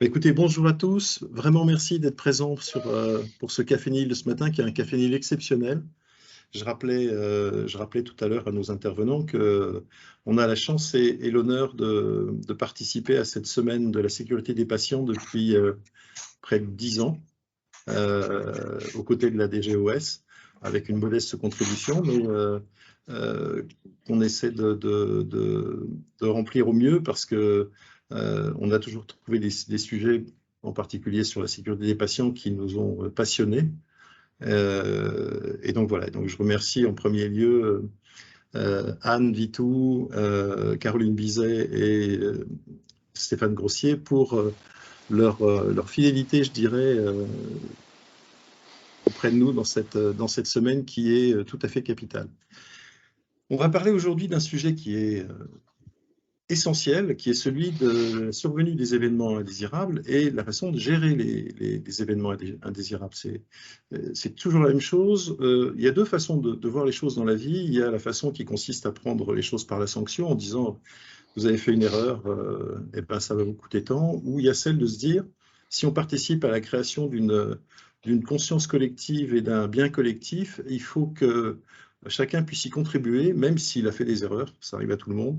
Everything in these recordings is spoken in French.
Écoutez, bonjour à tous. Vraiment merci d'être présents pour ce Café Nil de ce matin, qui est un Café Nil exceptionnel. Je rappelais tout à l'heure à nos intervenants que on a la chance et l'honneur de participer à cette semaine de la sécurité des patients depuis près de 10 ans, aux côtés de la DGOS, avec une modeste contribution, mais euh, qu'on essaie de remplir au mieux parce que on a toujours trouvé des sujets, en particulier sur la sécurité des patients, qui nous ont passionnés. Et donc voilà, donc je remercie en premier lieu Anne Vitou, Caroline Bizet et Stéphane Grossier pour leur fidélité, je dirais, auprès de nous dans cette semaine qui est tout à fait capitale. On va parler aujourd'hui d'un sujet qui est essentiel, qui est celui de la survenue des événements indésirables et la façon de gérer les événements indésirables. C'est toujours la même chose. Il y a deux façons de voir les choses dans la vie. Il y a la façon qui consiste à prendre les choses par la sanction en disant vous avez fait une erreur, et ben ça va vous coûter tant. Ou il y a celle de se dire si on participe à la création d'une conscience collective et d'un bien collectif, il faut que chacun puisse y contribuer, même s'il a fait des erreurs, ça arrive à tout le monde.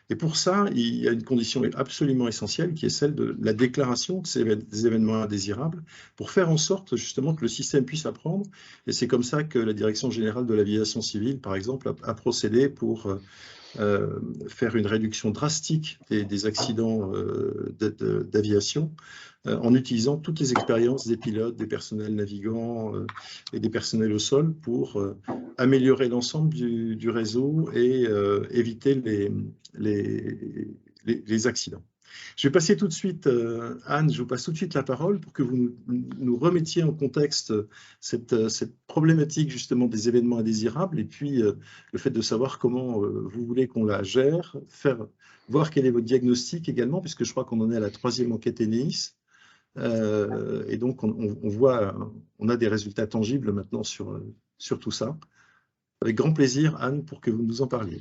Et pour ça, il y a une condition absolument essentielle qui est celle de la déclaration des événements indésirables pour faire en sorte justement que le système puisse apprendre. Et c'est comme ça que la Direction générale de l'aviation civile, par exemple, a procédé pour faire une réduction drastique des accidents d'aviation en utilisant toutes les expériences des pilotes, des personnels navigants et des personnels au sol pour améliorer l'ensemble du réseau et éviter les accidents. Je vais passer tout de suite, Anne, je vous passe tout de suite la parole pour que vous nous remettiez en contexte cette problématique justement des événements indésirables et puis le fait de savoir comment vous voulez qu'on la gère, voir quel est votre diagnostic également, puisque je crois qu'on en est à la 3e enquête ENEIS. Et donc on voit, on a des résultats tangibles maintenant sur tout ça. Avec grand plaisir, Anne, pour que vous nous en parliez.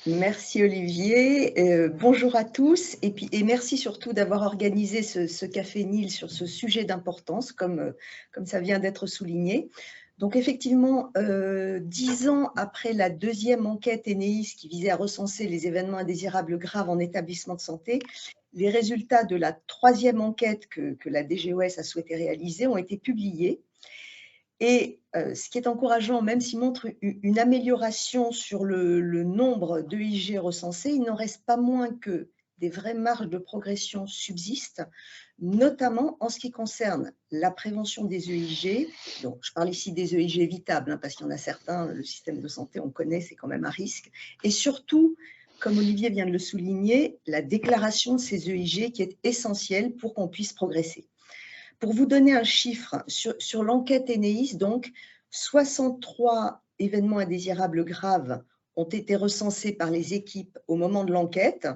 Merci Olivier, bonjour à tous et merci surtout d'avoir organisé ce Café Nil sur ce sujet d'importance comme ça vient d'être souligné. Donc effectivement, 10 ans après la 2e enquête ENEIS qui visait à recenser les événements indésirables graves en établissement de santé, les résultats de la 3e enquête que la DGOS a souhaité réaliser ont été publiés. Et ce qui est encourageant, même s'il montre une amélioration sur le nombre d'EIG recensés, il n'en reste pas moins que des vraies marges de progression subsistent, notamment en ce qui concerne la prévention des EIG. Donc, je parle ici des EIG évitables, hein, parce qu'il y en a certains, le système de santé, on connaît, c'est quand même un risque. Et surtout, comme Olivier vient de le souligner, la déclaration de ces EIG qui est essentielle pour qu'on puisse progresser. Pour vous donner un chiffre, sur l'enquête ENEIS, donc, 63 événements indésirables graves ont été recensés par les équipes au moment de l'enquête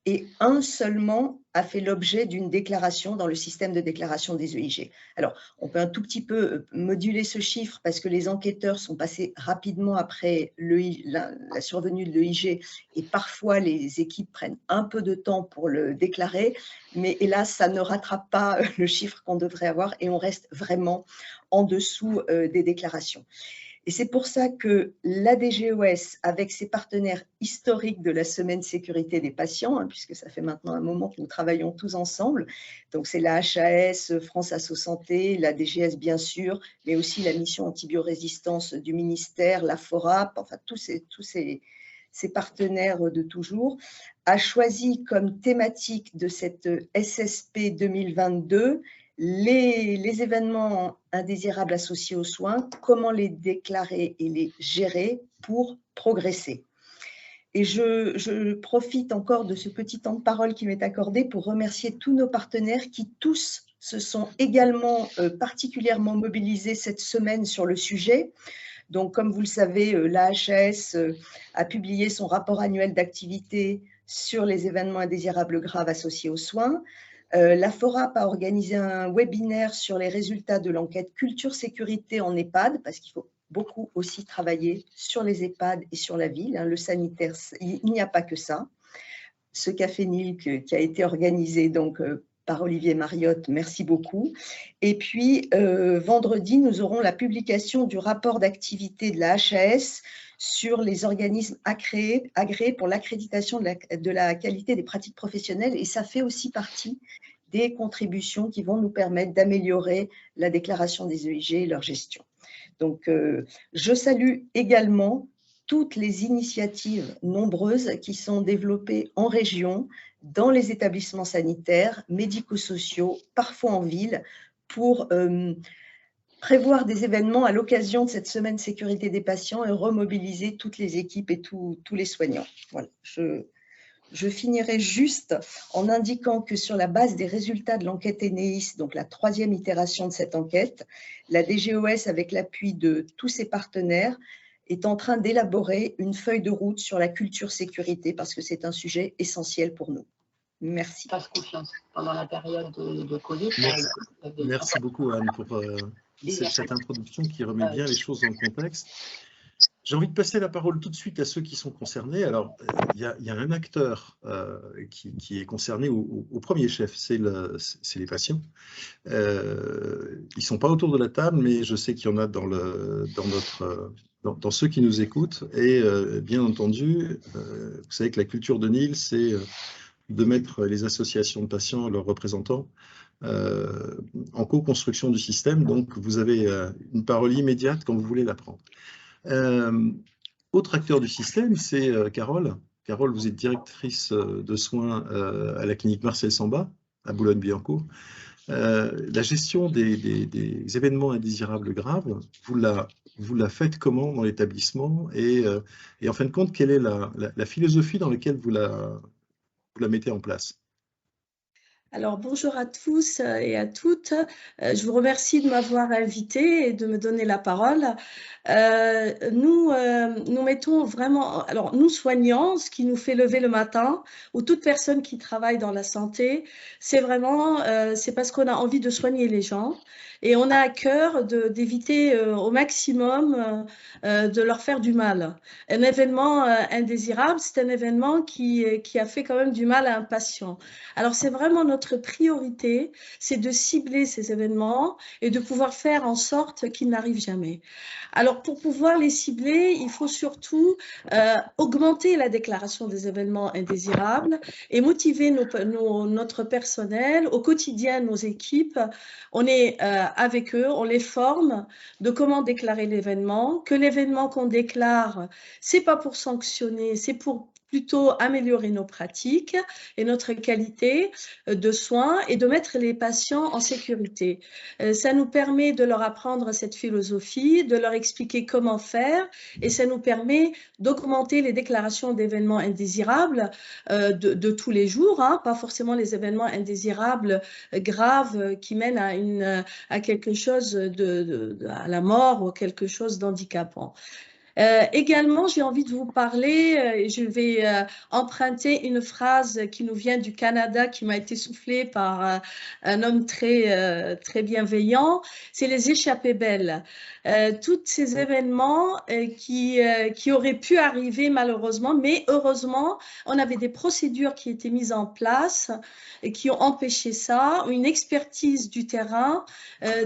et un seulement a fait l'objet d'une déclaration dans le système de déclaration des EIG. Alors, on peut un tout petit peu moduler ce chiffre parce que les enquêteurs sont passés rapidement après la survenue de l'EIG et parfois les équipes prennent un peu de temps pour le déclarer, mais hélas, ça ne rattrape pas le chiffre qu'on devrait avoir et on reste vraiment en dessous des déclarations. Et c'est pour ça que la DGOS, avec ses partenaires historiques de la Semaine Sécurité des patients, hein, puisque ça fait maintenant un moment que nous travaillons tous ensemble, donc c'est la HAS, France Asso Santé, la DGS bien sûr, mais aussi la mission antibiorésistance du ministère, la FORAP, enfin tous ces partenaires de toujours, a choisi comme thématique de cette SSP 2022 les événements indésirables associés aux soins, comment les déclarer et les gérer pour progresser. Et je profite encore de ce petit temps de parole qui m'est accordé pour remercier tous nos partenaires qui tous se sont également particulièrement mobilisés cette semaine sur le sujet. Donc, comme vous le savez, la HAS a publié son rapport annuel d'activité sur les événements indésirables graves associés aux soins. La FORAP a organisé un webinaire sur les résultats de l'enquête culture-sécurité en EHPAD, parce qu'il faut beaucoup aussi travailler sur les EHPAD et sur la ville. Hein, le sanitaire, il n'y a pas que ça. Ce Café Nil qui a été organisé donc, par Olivier Mariotte, merci beaucoup. Et puis, vendredi, nous aurons la publication du rapport d'activité de la HAS sur les organismes agréés pour l'accréditation de la qualité des pratiques professionnelles. Et ça fait aussi partie des contributions qui vont nous permettre d'améliorer la déclaration des EIG et leur gestion. Donc, je salue également toutes les initiatives nombreuses qui sont développées en région, dans les établissements sanitaires, médico-sociaux, parfois en ville, pour prévoir des événements à l'occasion de cette semaine sécurité des patients et remobiliser toutes les équipes et tous les soignants. Voilà, je finirai juste en indiquant que sur la base des résultats de l'enquête Eneis, donc la 3e itération de cette enquête, la DGOS, avec l'appui de tous ses partenaires, est en train d'élaborer une feuille de route sur la culture sécurité parce que c'est un sujet essentiel pour nous. Merci. Fasse confiance pendant la période de Covid. Merci beaucoup Anne pour cette introduction qui remet bien les choses dans le contexte. J'ai envie de passer la parole tout de suite à ceux qui sont concernés. Alors, il y a un acteur qui est concerné au premier chef, c'est les patients. Ils ne sont pas autour de la table, mais je sais qu'il y en a dans ceux qui nous écoutent. Et bien entendu, vous savez que la culture de Nil, c'est de mettre les associations de patients et leurs représentants en co-construction du système. Donc, vous avez une parole immédiate quand vous voulez la prendre. Autre acteur du système, c'est Carole. Carole, vous êtes directrice de soins à la clinique Marcel Samba, à Boulogne-Billancourt. La gestion des événements indésirables graves, vous la faites comment dans l'établissement et en fin de compte, quelle est la philosophie dans laquelle vous la mettez en place? Alors, bonjour à tous et à toutes. Je vous remercie de m'avoir invité et de me donner la parole. Nous mettons vraiment, alors nous soignants, ce qui nous fait lever le matin, ou toute personne qui travaille dans la santé, c'est vraiment, c'est parce qu'on a envie de soigner les gens et on a à cœur d'éviter au maximum de leur faire du mal. Un événement indésirable, c'est un événement qui a fait quand même du mal à un patient. Alors, c'est vraiment notre priorité, c'est de cibler ces événements et de pouvoir faire en sorte qu'ils n'arrivent jamais. Alors, pour pouvoir les cibler, il faut surtout augmenter la déclaration des événements indésirables et motiver notre personnel, au quotidien, nos équipes. On est avec eux, on les forme de comment déclarer l'événement, que l'événement qu'on déclare, c'est pas pour sanctionner, c'est pour plutôt améliorer nos pratiques et notre qualité de soins et de mettre les patients en sécurité. Ça nous permet de leur apprendre cette philosophie, de leur expliquer comment faire et ça nous permet d'augmenter les déclarations d'événements indésirables de tous les jours, hein, pas forcément les événements indésirables graves qui mènent à quelque chose à la mort ou quelque chose d'handicapant. Également, j'ai envie de vous parler, je vais emprunter une phrase qui nous vient du Canada, qui m'a été soufflée par un homme très bienveillant, c'est les échappées belles. Tous ces événements qui auraient pu arriver malheureusement, mais heureusement, on avait des procédures qui étaient mises en place et qui ont empêché ça, une expertise du terrain,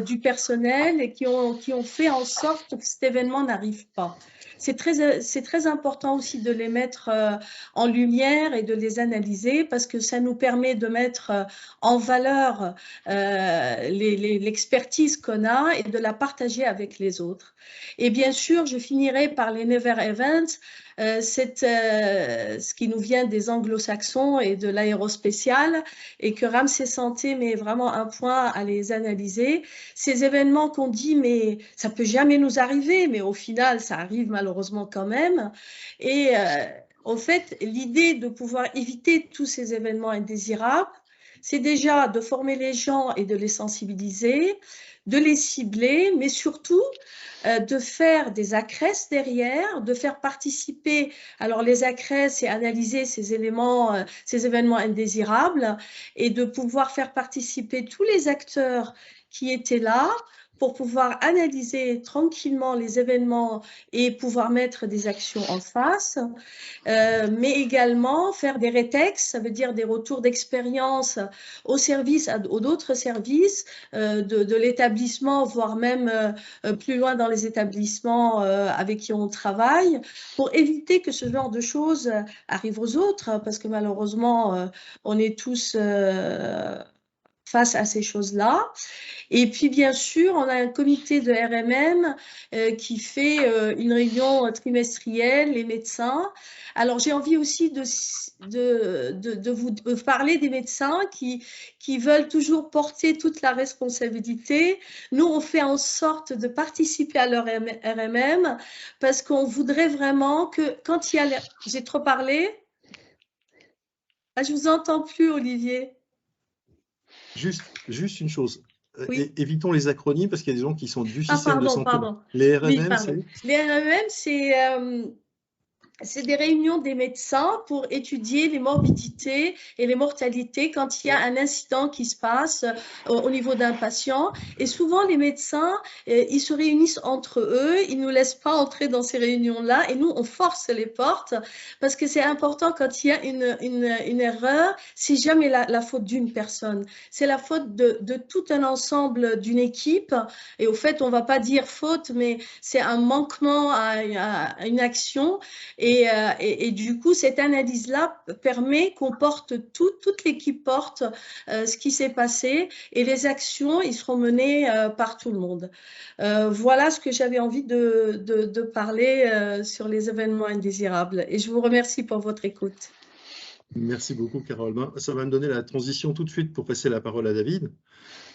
du personnel et qui ont fait en sorte que cet événement n'arrive pas. C'est très important aussi de les mettre en lumière et de les analyser parce que ça nous permet de mettre en valeur l'expertise qu'on a et de la partager avec les autres. Et bien sûr, je finirai par les Never Events. Ce qui nous vient des anglo-saxons et de l'aérospatiale et que Ramsay Santé met vraiment un point à les analyser. Ces événements qu'on dit, mais ça peut jamais nous arriver, mais au final, ça arrive malheureusement quand même. Et en fait, l'idée de pouvoir éviter tous ces événements indésirables, c'est déjà de former les gens et de les sensibiliser, de les cibler, mais surtout de faire des accresses derrière, de faire participer. Alors les accresses, c'est analyser ces événements indésirables et de pouvoir faire participer tous les acteurs qui étaient là pour pouvoir analyser tranquillement les événements et pouvoir mettre des actions en face, mais également faire des rétex, ça veut dire des retours d'expérience aux services, aux d'autres services de l'établissement, voire même plus loin dans les établissements avec qui on travaille, pour éviter que ce genre de choses arrivent aux autres, parce que malheureusement, on est tous face à ces choses-là. Et puis, bien sûr, on a un comité de RMM qui fait une réunion trimestrielle, les médecins. Alors, j'ai envie aussi de vous parler des médecins qui veulent toujours porter toute la responsabilité. Nous, on fait en sorte de participer à leur RMM parce qu'on voudrait vraiment que quand il y a... J'ai trop parlé? Ah, je vous entends plus, Olivier. Juste une chose. Oui. Évitons les acronymes parce qu'il y a des gens qui sont du Ah, système de santé. pardon. Les Oui, RMM, pardon. Les RMM, c'est des réunions des médecins pour étudier les morbidités et les mortalités quand il y a un incident qui se passe au niveau d'un patient. Et souvent, les médecins, ils se réunissent entre eux, ils ne nous laissent pas entrer dans ces réunions-là et nous, on force les portes parce que c'est important quand il y a une erreur, c'est jamais la faute d'une personne, c'est la faute de tout un ensemble d'une équipe. Et au fait, on ne va pas dire faute, mais c'est un manquement à une action. Et du coup, cette analyse-là permet qu'on porte toute l'équipe porte ce qui s'est passé et les actions, ils seront menées par tout le monde. Voilà ce que j'avais envie de parler sur les événements indésirables. Et je vous remercie pour votre écoute. Merci beaucoup, Carole. Ça va me donner la transition tout de suite pour passer la parole à David.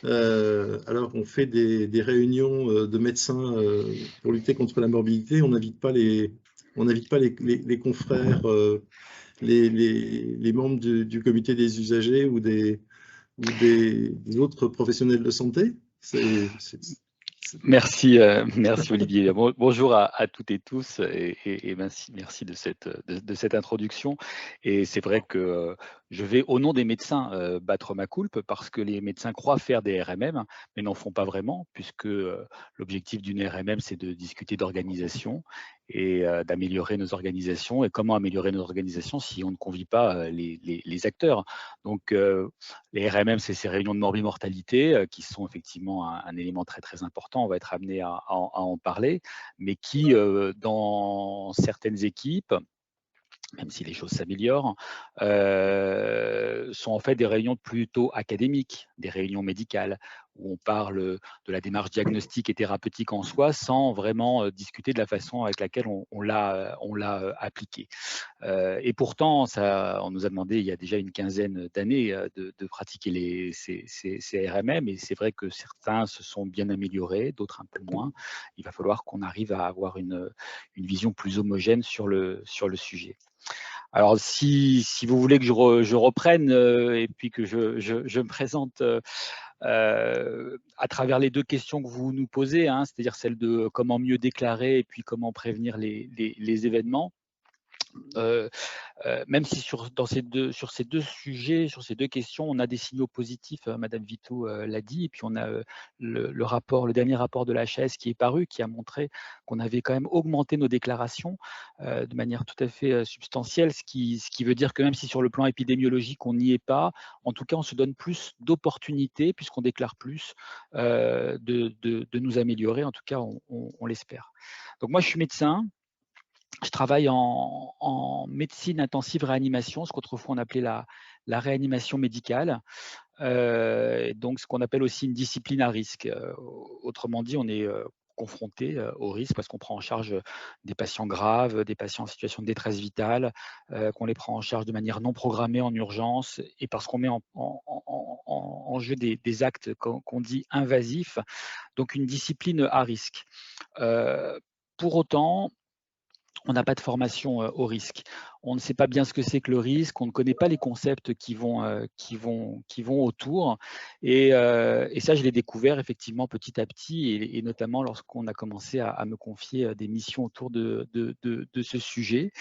Alors, on fait des réunions de médecins pour lutter contre la morbidité. On n'invite pas les confrères, les membres du comité des usagers ou des autres professionnels de santé. Merci Olivier. Bonjour à toutes et tous et merci de cette introduction. Et c'est vrai que je vais au nom des médecins battre ma coulpe parce que les médecins croient faire des RMM mais n'en font pas vraiment puisque l'objectif d'une RMM c'est de discuter d'organisation et d'améliorer nos organisations. Et comment améliorer nos organisations si on ne convie pas les acteurs? Donc les RMM, c'est ces réunions de morbimortalité qui sont effectivement un élément très très important. On va être amené à en parler, mais qui dans certaines équipes, même si les choses s'améliorent, sont en fait des réunions plutôt académiques, des réunions médicales, où on parle de la démarche diagnostique et thérapeutique en soi, sans vraiment discuter de la façon avec laquelle on l'a appliquée. Et pourtant, on nous a demandé il y a déjà une quinzaine d'années de pratiquer ces RMM, et c'est vrai que certains se sont bien améliorés, d'autres un peu moins. Il va falloir qu'on arrive à avoir une vision plus homogène sur le sujet. Alors, si vous voulez que je reprenne et puis que je me présente à travers les deux questions que vous nous posez, hein, c'est-à-dire celle de comment mieux déclarer et puis comment prévenir les événements. Même si sur ces deux sujets, sur ces deux questions, on a des signaux positifs, Madame Vito l'a dit, et puis on a le dernier rapport de la HAS qui est paru, qui a montré qu'on avait quand même augmenté nos déclarations de manière tout à fait substantielle, ce qui veut dire que même si sur le plan épidémiologique on n'y est pas, en tout cas on se donne plus d'opportunités puisqu'on déclare plus de nous améliorer, en tout cas on l'espère. Donc moi je suis médecin. Je travaille en médecine intensive réanimation, ce qu'autrefois on appelait la réanimation médicale, donc ce qu'on appelle aussi une discipline à risque. Autrement dit, on est confronté au risque parce qu'on prend en charge des patients graves, des patients en situation de détresse vitale, qu'on les prend en charge de manière non programmée en urgence et parce qu'on met en jeu des actes qu'on dit invasifs, donc une discipline à risque. Pour autant, on n'a pas de formation au risque. On ne sait pas bien ce que c'est que le risque, on ne connaît pas les concepts qui vont autour. Et ça, je l'ai découvert effectivement petit à petit, et notamment lorsqu'on a commencé à me confier des missions autour de ce sujet.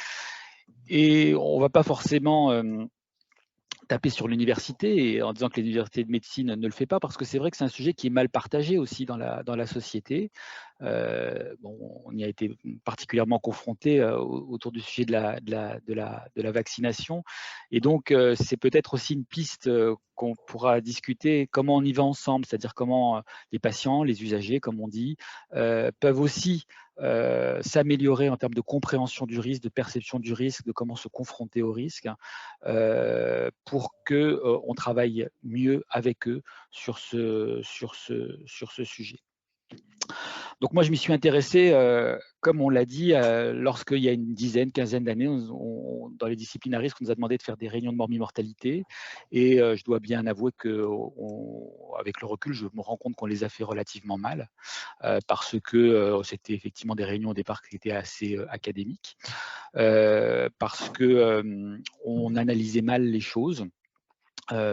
Et on ne va pas forcément taper sur l'université en disant que l'université de médecine ne le fait pas, parce que c'est vrai que c'est un sujet qui est mal partagé aussi dans la société. Bon, on y a été particulièrement confronté autour du sujet de la vaccination. Et donc, c'est peut-être aussi une piste qu'on pourra discuter, comment on y va ensemble, c'est-à-dire comment les patients, les usagers, comme on dit, peuvent aussi s'améliorer en termes de compréhension du risque, de perception du risque, de comment se confronter au risque, pour qu'on travaille mieux avec eux sur ce sujet. Donc moi, je m'y suis intéressé, comme on l'a dit, lorsqu'il y a une dizaine, quinzaine d'années, dans les disciplines à risque, on nous a demandé de faire des réunions de morbi-mortalité. Et je dois bien avouer qu'avec le recul, je me rends compte qu'on les a fait relativement mal, parce que c'était effectivement des réunions au départ qui étaient assez académiques, parce qu'on analysait mal les choses.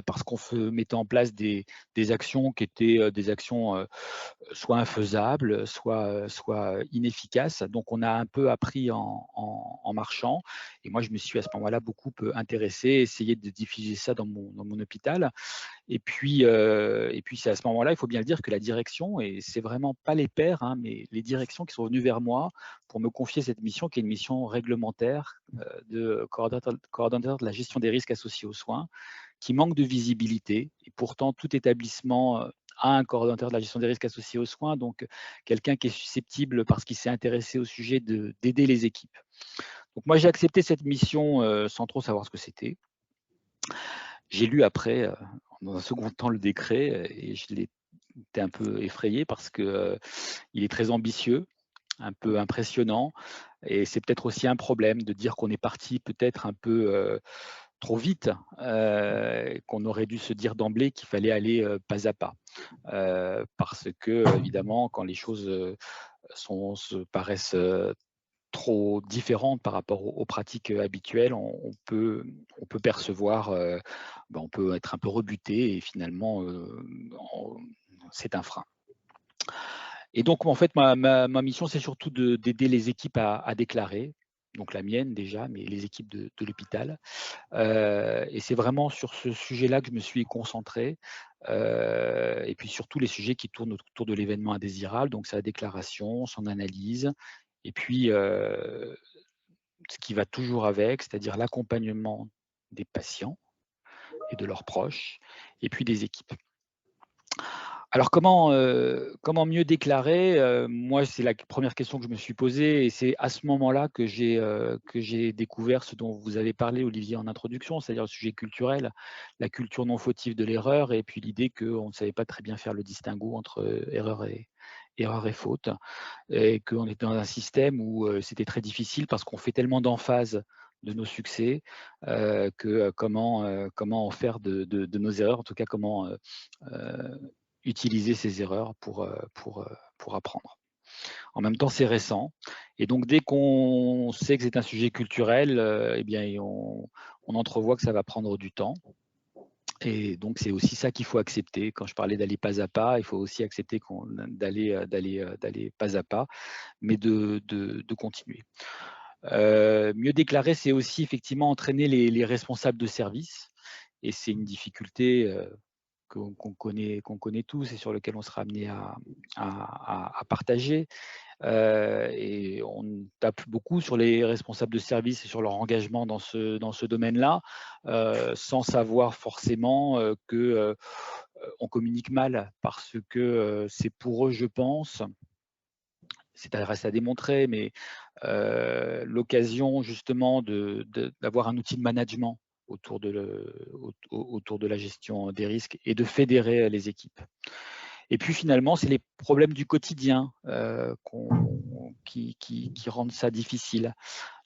Parce qu'on mettait en place des actions qui étaient des actions soit infaisables, soit inefficaces. Donc, on a un peu appris en marchant. Et moi, je me suis à ce moment-là beaucoup intéressé, essayé de diffuser ça dans mon hôpital. Et puis c'est à ce moment-là, il faut bien le dire, que la direction, et c'est vraiment pas les pairs, hein, mais les directions qui sont venues vers moi pour me confier cette mission, qui est une mission réglementaire de coordonnateur de la gestion des risques associés aux soins, qui manque de visibilité. Et pourtant, tout établissement a un coordonnateur de la gestion des risques associés aux soins, donc quelqu'un qui est susceptible, parce qu'il s'est intéressé au sujet, d'aider les équipes. Donc moi, j'ai accepté cette mission sans trop savoir ce que c'était. J'ai lu après, dans un second temps, le décret, et je l'ai été un peu effrayé parce qu'il est très ambitieux, un peu impressionnant, et c'est peut-être aussi un problème de dire qu'on est parti peut-être un peu trop vite, qu'on aurait dû se dire d'emblée qu'il fallait aller pas à pas. Parce que, évidemment, quand les choses se paraissent trop différentes par rapport aux pratiques habituelles, on peut percevoir, on peut être un peu rebuté, et finalement, c'est un frein. Et donc, en fait, ma mission, c'est surtout d'aider les équipes à déclarer, donc la mienne déjà, mais les équipes de l'hôpital. Et c'est vraiment sur ce sujet-là que je me suis concentré, et puis surtout les sujets qui tournent autour de l'événement indésirable, donc sa déclaration, son analyse, et puis ce qui va toujours avec, c'est-à-dire l'accompagnement des patients et de leurs proches, et puis des équipes. Alors comment mieux déclarer? Moi, c'est la première question que je me suis posée, et c'est à ce moment-là que j'ai découvert ce dont vous avez parlé, Olivier, en introduction, c'est-à-dire le sujet culturel, la culture non fautive de l'erreur, et puis l'idée qu'on ne savait pas très bien faire le distinguo entre erreur et faute, et qu'on était dans un système où c'était très difficile parce qu'on fait tellement d'emphase de nos succès, que comment en faire de nos erreurs, en tout cas comment utiliser ces erreurs pour apprendre. En même temps, c'est récent, et donc dès qu'on sait que c'est un sujet culturel, eh bien, on entrevoit que ça va prendre du temps. Et donc, c'est aussi ça qu'il faut accepter. Quand je parlais d'aller pas à pas, il faut aussi accepter d'aller pas à pas, mais de continuer. Mieux déclarer, c'est aussi effectivement entraîner les responsables de service, et c'est une difficulté qu'on connaît tous et sur lequel on sera amené à partager. Et on tape beaucoup sur les responsables de service et sur leur engagement dans ce domaine-là, sans savoir forcément qu'on communique mal, parce que c'est pour eux, je pense, reste à démontrer, mais l'occasion justement d'avoir un outil de management autour de la gestion des risques et de fédérer les équipes. Et puis finalement, c'est les problèmes du quotidien qui rendent ça difficile.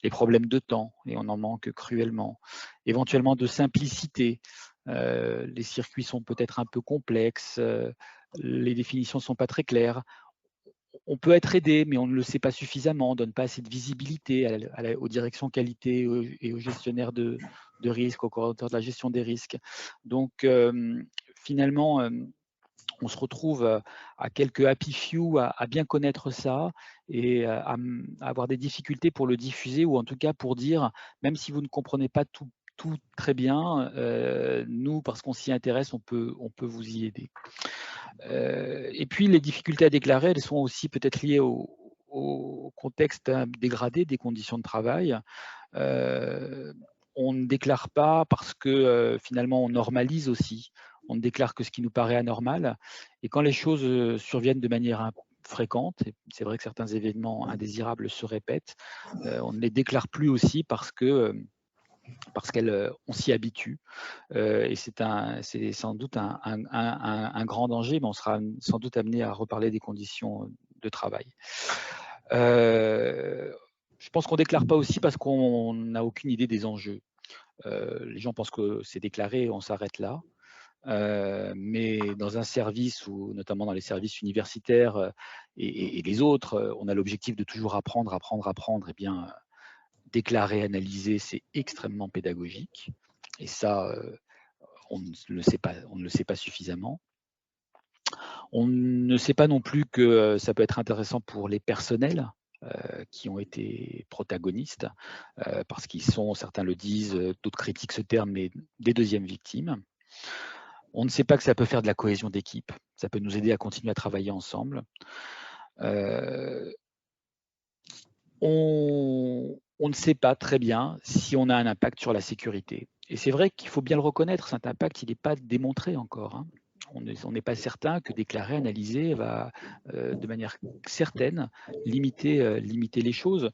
Les problèmes de temps, et on en manque cruellement. Éventuellement de simplicité. Les circuits sont peut-être un peu complexes, les définitions ne sont pas très claires. On peut être aidé, mais on ne le sait pas suffisamment, on ne donne pas assez de visibilité aux directions qualité et aux gestionnaires de risques, aux coordonnateurs de la gestion des risques. Donc finalement, on se retrouve à quelques happy few à bien connaître ça, et à avoir des difficultés pour le diffuser, ou en tout cas pour dire, même si vous ne comprenez pas tout tout très bien. Nous, parce qu'on s'y intéresse, on peut vous y aider. Et puis, les difficultés à déclarer, elles sont aussi peut-être liées au contexte dégradé des conditions de travail. On ne déclare pas parce que finalement, on normalise aussi. On ne déclare que ce qui nous paraît anormal. Et quand les choses surviennent de manière fréquente, et c'est vrai que certains événements indésirables se répètent, on ne les déclare plus aussi parce qu'on s'y habitue. Et c'est sans doute un grand danger, mais on sera sans doute amené à reparler des conditions de travail. Je pense qu'on ne déclare pas aussi parce qu'on n'a aucune idée des enjeux. Les gens pensent que c'est déclaré et on s'arrête là. Mais dans un service, ou notamment dans les services universitaires et les autres, on a l'objectif de toujours apprendre. Eh bien, déclarer, analyser, c'est extrêmement pédagogique. Et ça, on ne le sait pas suffisamment. On ne sait pas non plus que ça peut être intéressant pour les personnels qui ont été protagonistes, parce qu'ils sont, certains le disent, d'autres critiquent ce terme, mais des deuxièmes victimes. On ne sait pas que ça peut faire de la cohésion d'équipe, ça peut nous aider à continuer à travailler ensemble. On ne sait pas très bien si on a un impact sur la sécurité. Et c'est vrai qu'il faut bien le reconnaître, cet impact, il n'est pas démontré encore, hein. On n'est pas certain que déclarer, analyser va, de manière certaine, limiter les choses.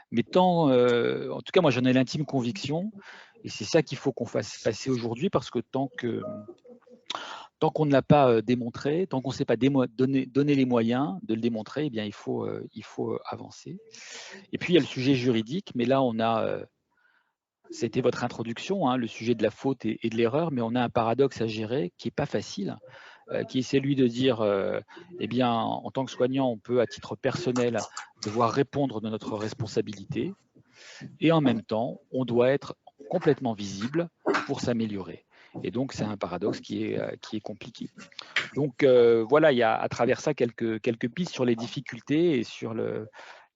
Mais en tout cas, moi j'en ai l'intime conviction, et c'est ça qu'il faut qu'on fasse passer aujourd'hui, parce que tant qu'on ne l'a pas démontré, tant qu'on ne sait pas donner les moyens de le démontrer, eh bien, il faut avancer. Et puis, il y a le sujet juridique, mais là, c'était votre introduction, hein, le sujet de la faute et de l'erreur, mais on a un paradoxe à gérer qui n'est pas facile, qui est celui de dire, eh bien, en tant que soignant, on peut, à titre personnel, devoir répondre de notre responsabilité, et en même temps, on doit être complètement visible pour s'améliorer. Et donc, c'est un paradoxe qui est compliqué. Donc, voilà, il y a à travers ça quelques pistes sur les difficultés et sur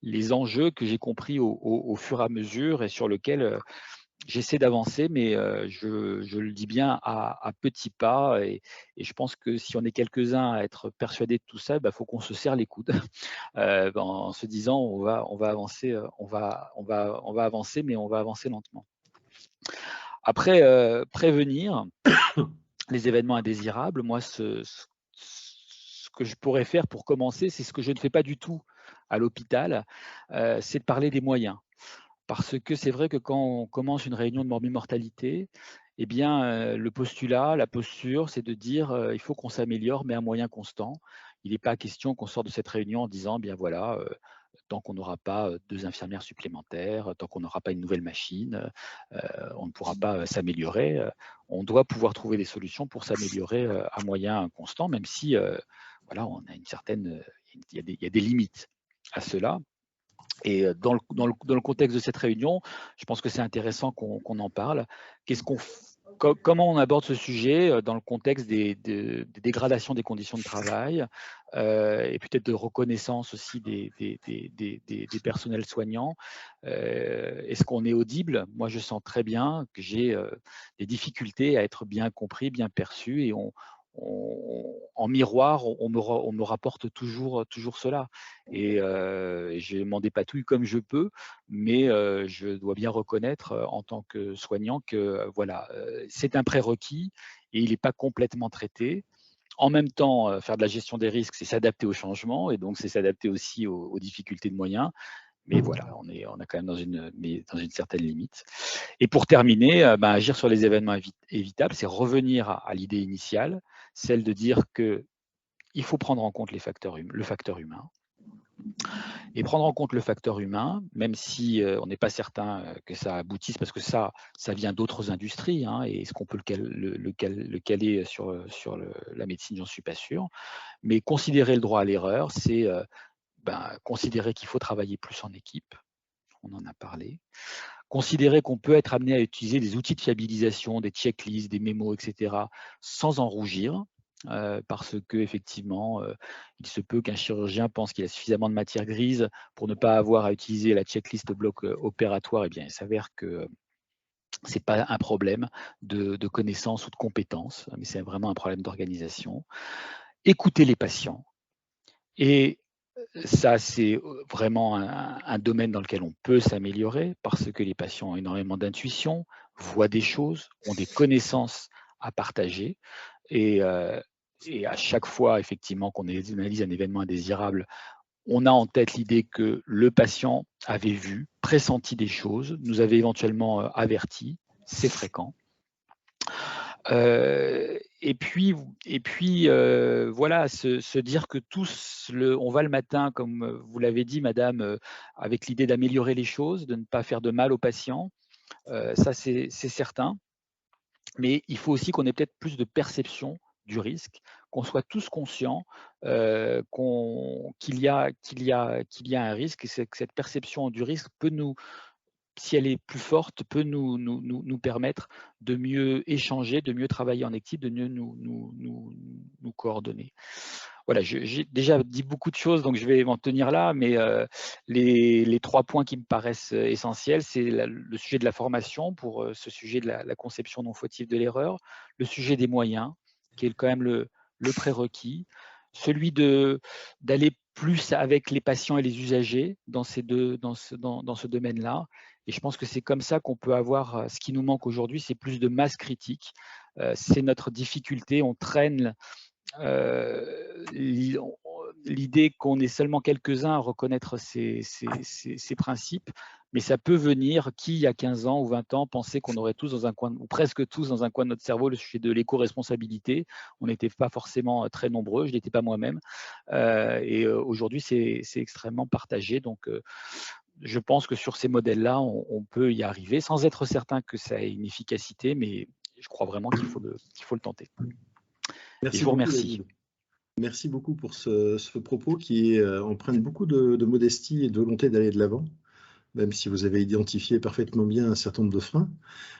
les enjeux que j'ai compris au fur et à mesure, et sur lesquels j'essaie d'avancer, mais je le dis bien à petits pas, et je pense que si on est quelques-uns à être persuadés de tout ça, il faut qu'on se serre les coudes en se disant on va avancer, on va avancer, mais on va avancer lentement. Après, prévenir les événements indésirables, moi, ce que je pourrais faire pour commencer, c'est ce que je ne fais pas du tout à l'hôpital, c'est de parler des moyens. Parce que c'est vrai que quand on commence une réunion de morbimortalité, eh bien, le postulat, la posture, c'est de dire il faut qu'on s'améliore, mais à moyens constants. Il n'est pas question qu'on sorte de cette réunion en disant bien voilà, tant qu'on n'aura pas 2 infirmières supplémentaires, tant qu'on n'aura pas une nouvelle machine, on ne pourra pas s'améliorer. On doit pouvoir trouver des solutions pour s'améliorer à moyens constants, même si voilà, on a une certaine, il y a des limites à cela. Et dans le contexte de cette réunion, je pense que c'est intéressant qu'on en parle. Comment on aborde ce sujet dans le contexte des dégradations des conditions de travail, et peut-être de reconnaissance aussi des personnels soignants. Est-ce qu'on est audible? Moi, je sens très bien que j'ai des difficultés à être bien compris, bien perçu, et en miroir, on me rapporte toujours cela. Et je m'en dépatouille comme je peux, mais je dois bien reconnaître en tant que soignant que voilà, c'est un prérequis et il n'est pas complètement traité. En même temps, faire de la gestion des risques, c'est s'adapter au changement, et donc c'est s'adapter aussi aux difficultés de moyens. Mais voilà, on a quand même dans une certaine limite. Et pour terminer, agir sur les événements évitables, c'est revenir à l'idée initiale, celle de dire qu'il faut prendre en compte le facteur humain. Et prendre en compte le facteur humain, même si on n'est pas certain que ça aboutisse, parce que ça vient d'autres industries, hein, et est-ce qu'on peut le caler sur la médecine, j'en suis pas sûr. Mais considérer le droit à l'erreur, c'est considérer qu'il faut travailler plus en équipe, on en a parlé. Considérer qu'on peut être amené à utiliser des outils de fiabilisation, des checklists, des mémos, etc., sans en rougir, parce qu'effectivement, il se peut qu'un chirurgien pense qu'il a suffisamment de matière grise pour ne pas avoir à utiliser la checklist bloc opératoire. Eh bien, il s'avère que Ce n'est pas un problème de connaissance ou de compétence, mais c'est vraiment un problème d'organisation. Écouter les patients. Et ça, c'est vraiment un domaine dans lequel on peut s'améliorer parce que les patients ont énormément d'intuition, voient des choses, ont des connaissances à partager. Et à chaque fois, effectivement, qu'on analyse un événement indésirable, on a en tête l'idée que le patient avait vu, pressenti des choses, nous avait éventuellement averti, c'est fréquent. Et puis voilà, se dire que tous, on va le matin, comme vous l'avez dit, madame, avec l'idée d'améliorer les choses, de ne pas faire de mal aux patients, ça c'est certain. Mais il faut aussi qu'on ait peut-être plus de perception du risque, qu'on soit tous conscients qu'il y a un risque, et que cette perception du risque peut nous, si elle est plus forte, peut nous permettre de mieux échanger, de mieux travailler en équipe, de mieux nous coordonner. Voilà, j'ai déjà dit beaucoup de choses, donc je vais m'en tenir là, mais les 3 points qui me paraissent essentiels, c'est le sujet de la formation pour ce sujet de la conception non fautive de l'erreur, le sujet des moyens, qui est quand même le prérequis, celui d'aller plus avec les patients et les usagers dans ce domaine-là. Et je pense que c'est comme ça qu'on peut avoir, ce qui nous manque aujourd'hui, c'est plus de masse critique. C'est notre difficulté, on traîne l'idée qu'on est seulement quelques-uns à reconnaître ces principes, mais ça peut venir, qui il y a 15 ans ou 20 ans pensait qu'on aurait tous dans un coin, ou presque tous dans un coin de notre cerveau, le sujet de l'éco-responsabilité. On n'était pas forcément très nombreux, je n'étais pas moi-même, et aujourd'hui c'est extrêmement partagé. Donc je pense que sur ces modèles-là, on peut y arriver, sans être certain que ça ait une efficacité, mais je crois vraiment qu'il faut le tenter. Merci et je vous beaucoup, remercie. David. Merci beaucoup pour ce propos qui emprunte beaucoup de modestie et de volonté d'aller de l'avant, même si vous avez identifié parfaitement bien un certain nombre de freins.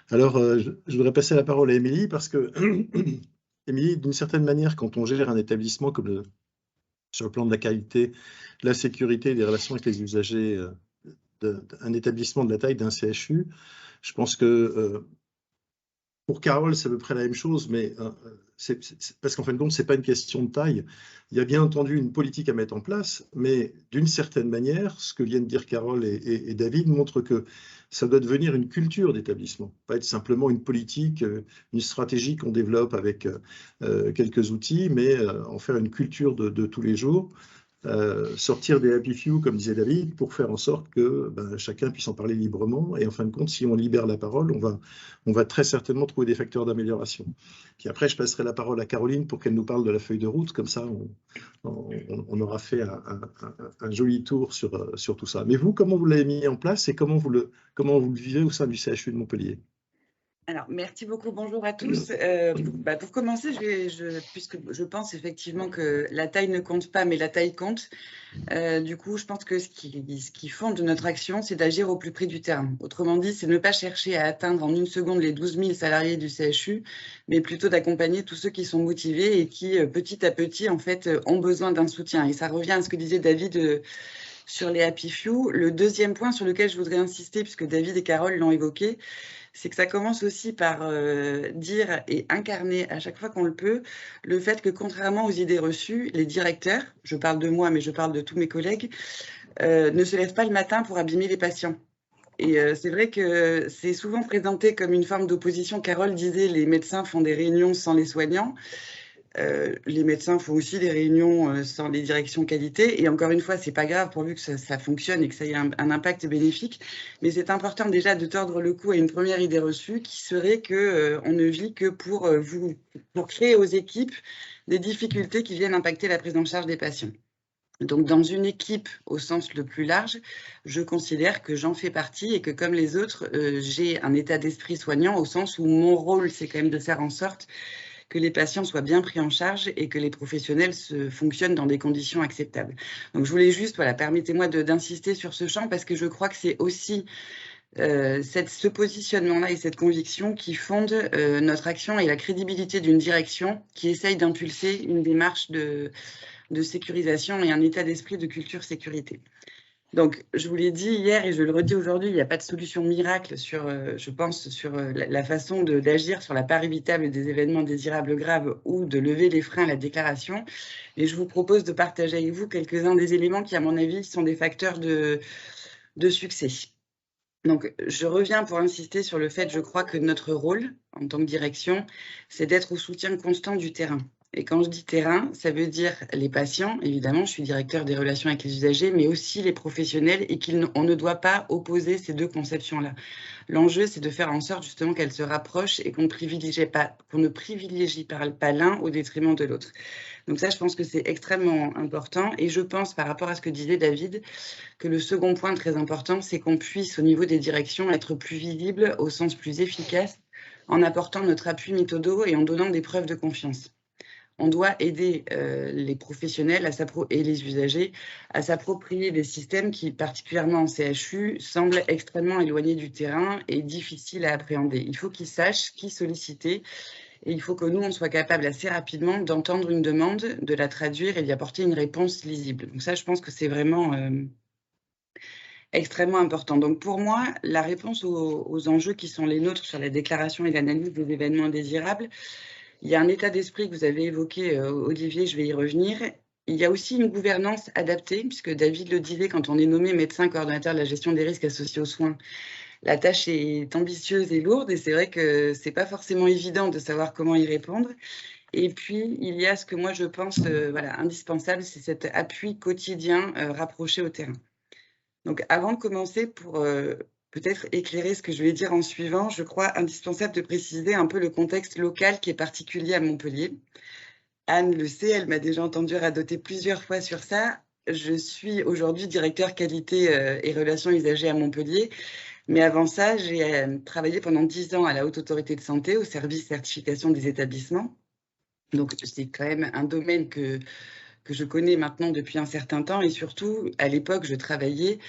Alors, je voudrais passer la parole à Émilie, parce que, Émilie, d'une certaine manière, quand on gère un établissement comme sur le plan de la qualité, la sécurité et des relations avec les usagers, un établissement de la taille d'un CHU, je pense que pour Carole, c'est à peu près la même chose, mais parce qu'en fin de compte, ce n'est pas une question de taille. Il y a bien entendu une politique à mettre en place, mais d'une certaine manière, ce que viennent de dire Carole et David montre que ça doit devenir une culture d'établissement, pas être simplement une politique, une stratégie qu'on développe avec quelques outils, mais en faire une culture de tous les jours. Sortir des happy few, comme disait David, pour faire en sorte que chacun puisse en parler librement. Et en fin de compte, si on libère la parole, on va très certainement trouver des facteurs d'amélioration. Puis après, je passerai la parole à Caroline pour qu'elle nous parle de la feuille de route. Comme ça, on aura fait un joli tour sur tout ça. Mais vous, comment vous l'avez mis en place et comment vous le vivez au sein du CHU de Montpellier ? Alors, merci beaucoup. Bonjour à tous. Pour commencer, puisque je pense effectivement que la taille ne compte pas, mais la taille compte. Du coup, je pense que ce qui fonde notre action, c'est d'agir au plus près du terrain. Autrement dit, c'est ne pas chercher à atteindre en une seconde les 12 000 salariés du CHU, mais plutôt d'accompagner tous ceux qui sont motivés et qui, petit à petit, en fait, ont besoin d'un soutien. Et ça revient à ce que disait David sur les happy few. Le deuxième point sur lequel je voudrais insister, puisque David et Carole l'ont évoqué, c'est que ça commence aussi par dire et incarner à chaque fois qu'on le peut le fait que, contrairement aux idées reçues, les directeurs, je parle de moi mais je parle de tous mes collègues, ne se lèvent pas le matin pour abîmer les patients. Et c'est vrai que c'est souvent présenté comme une forme d'opposition. Carole disait les médecins font des réunions sans les soignants. Les médecins font aussi des réunions sans les directions qualité. Et encore une fois, c'est pas grave pourvu que ça fonctionne et que ça ait un impact bénéfique. Mais c'est important déjà de tordre le cou à une première idée reçue qui serait que on ne vit que pour créer aux équipes des difficultés qui viennent impacter la prise en charge des patients. Donc, dans une équipe au sens le plus large, je considère que j'en fais partie et que, comme les autres, j'ai un état d'esprit soignant au sens où mon rôle, c'est quand même de faire en sorte que les patients soient bien pris en charge et que les professionnels fonctionnent dans des conditions acceptables. Donc, je voulais juste, permettez-moi d'insister sur ce champ parce que je crois que c'est aussi ce positionnement-là et cette conviction qui fonde notre action et la crédibilité d'une direction qui essaye d'impulser une démarche de sécurisation et un état d'esprit de culture sécurité. Donc, je vous l'ai dit hier et je le redis aujourd'hui, il n'y a pas de solution miracle sur, je pense, sur la façon d'agir sur la part évitable des événements désirables graves ou de lever les freins à la déclaration. Et je vous propose de partager avec vous quelques-uns des éléments qui, à mon avis, sont des facteurs de succès. Donc, je reviens pour insister sur le fait, je crois que notre rôle en tant que direction, c'est d'être au soutien constant du terrain. Et quand je dis terrain, ça veut dire les patients, évidemment, je suis directeur des relations avec les usagers, mais aussi les professionnels et qu'on ne doit pas opposer ces deux conceptions-là. L'enjeu, c'est de faire en sorte justement qu'elles se rapprochent et qu'on ne privilégie pas l'un au détriment de l'autre. Donc ça, je pense que c'est extrêmement important. Et je pense, par rapport à ce que disait David, que le second point très important, c'est qu'on puisse, au niveau des directions, être plus visible au sens plus efficace en apportant notre appui méthodo et en donnant des preuves de confiance. On doit aider les professionnels et les usagers à s'approprier des systèmes qui, particulièrement en CHU, semblent extrêmement éloignés du terrain et difficiles à appréhender. Il faut qu'ils sachent qui solliciter et il faut que nous, on soit capable assez rapidement d'entendre une demande, de la traduire et d'y apporter une réponse lisible. Donc ça, je pense que c'est vraiment extrêmement important. Donc pour moi, la réponse aux enjeux qui sont les nôtres sur la déclaration et l'analyse des événements indésirables, il y a un état d'esprit que vous avez évoqué, Olivier, je vais y revenir. Il y a aussi une gouvernance adaptée, puisque David le disait, quand on est nommé médecin coordonnateur de la gestion des risques associés aux soins, la tâche est ambitieuse et lourde, et c'est vrai que ce n'est pas forcément évident de savoir comment y répondre. Et puis, il y a ce que moi je pense indispensable, c'est cet appui quotidien rapproché au terrain. Donc avant de commencer, pour peut-être éclairer ce que je vais dire en suivant, je crois indispensable de préciser un peu le contexte local qui est particulier à Montpellier. Anne le sait, elle m'a déjà entendu radoter plusieurs fois sur ça. Je suis aujourd'hui directeur qualité et relations usagers à Montpellier. Mais avant ça, j'ai travaillé pendant 10 ans à la Haute Autorité de Santé, au service certification des établissements. Donc, c'est quand même un domaine que je connais maintenant depuis un certain temps. Et surtout, à l'époque, je travaillais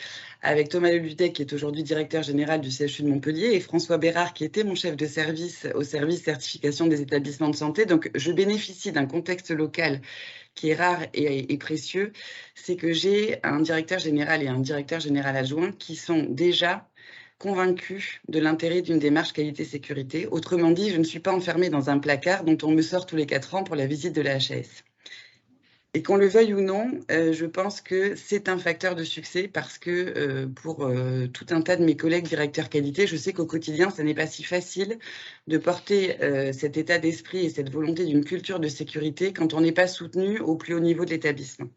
avec Thomas Leludec, qui est aujourd'hui directeur général du CHU de Montpellier, et François Bérard, qui était mon chef de service au service certification des établissements de santé. Donc, je bénéficie d'un contexte local qui est rare et précieux. C'est que j'ai un directeur général et un directeur général adjoint qui sont déjà convaincus de l'intérêt d'une démarche qualité-sécurité. Autrement dit, je ne suis pas enfermée dans un placard dont on me sort tous les 4 ans pour la visite de la HAS. Et qu'on le veuille ou non, je pense que c'est un facteur de succès parce que pour tout un tas de mes collègues directeurs qualité, je sais qu'au quotidien, ça n'est pas si facile de porter cet état d'esprit et cette volonté d'une culture de sécurité quand on n'est pas soutenu au plus haut niveau de l'établissement.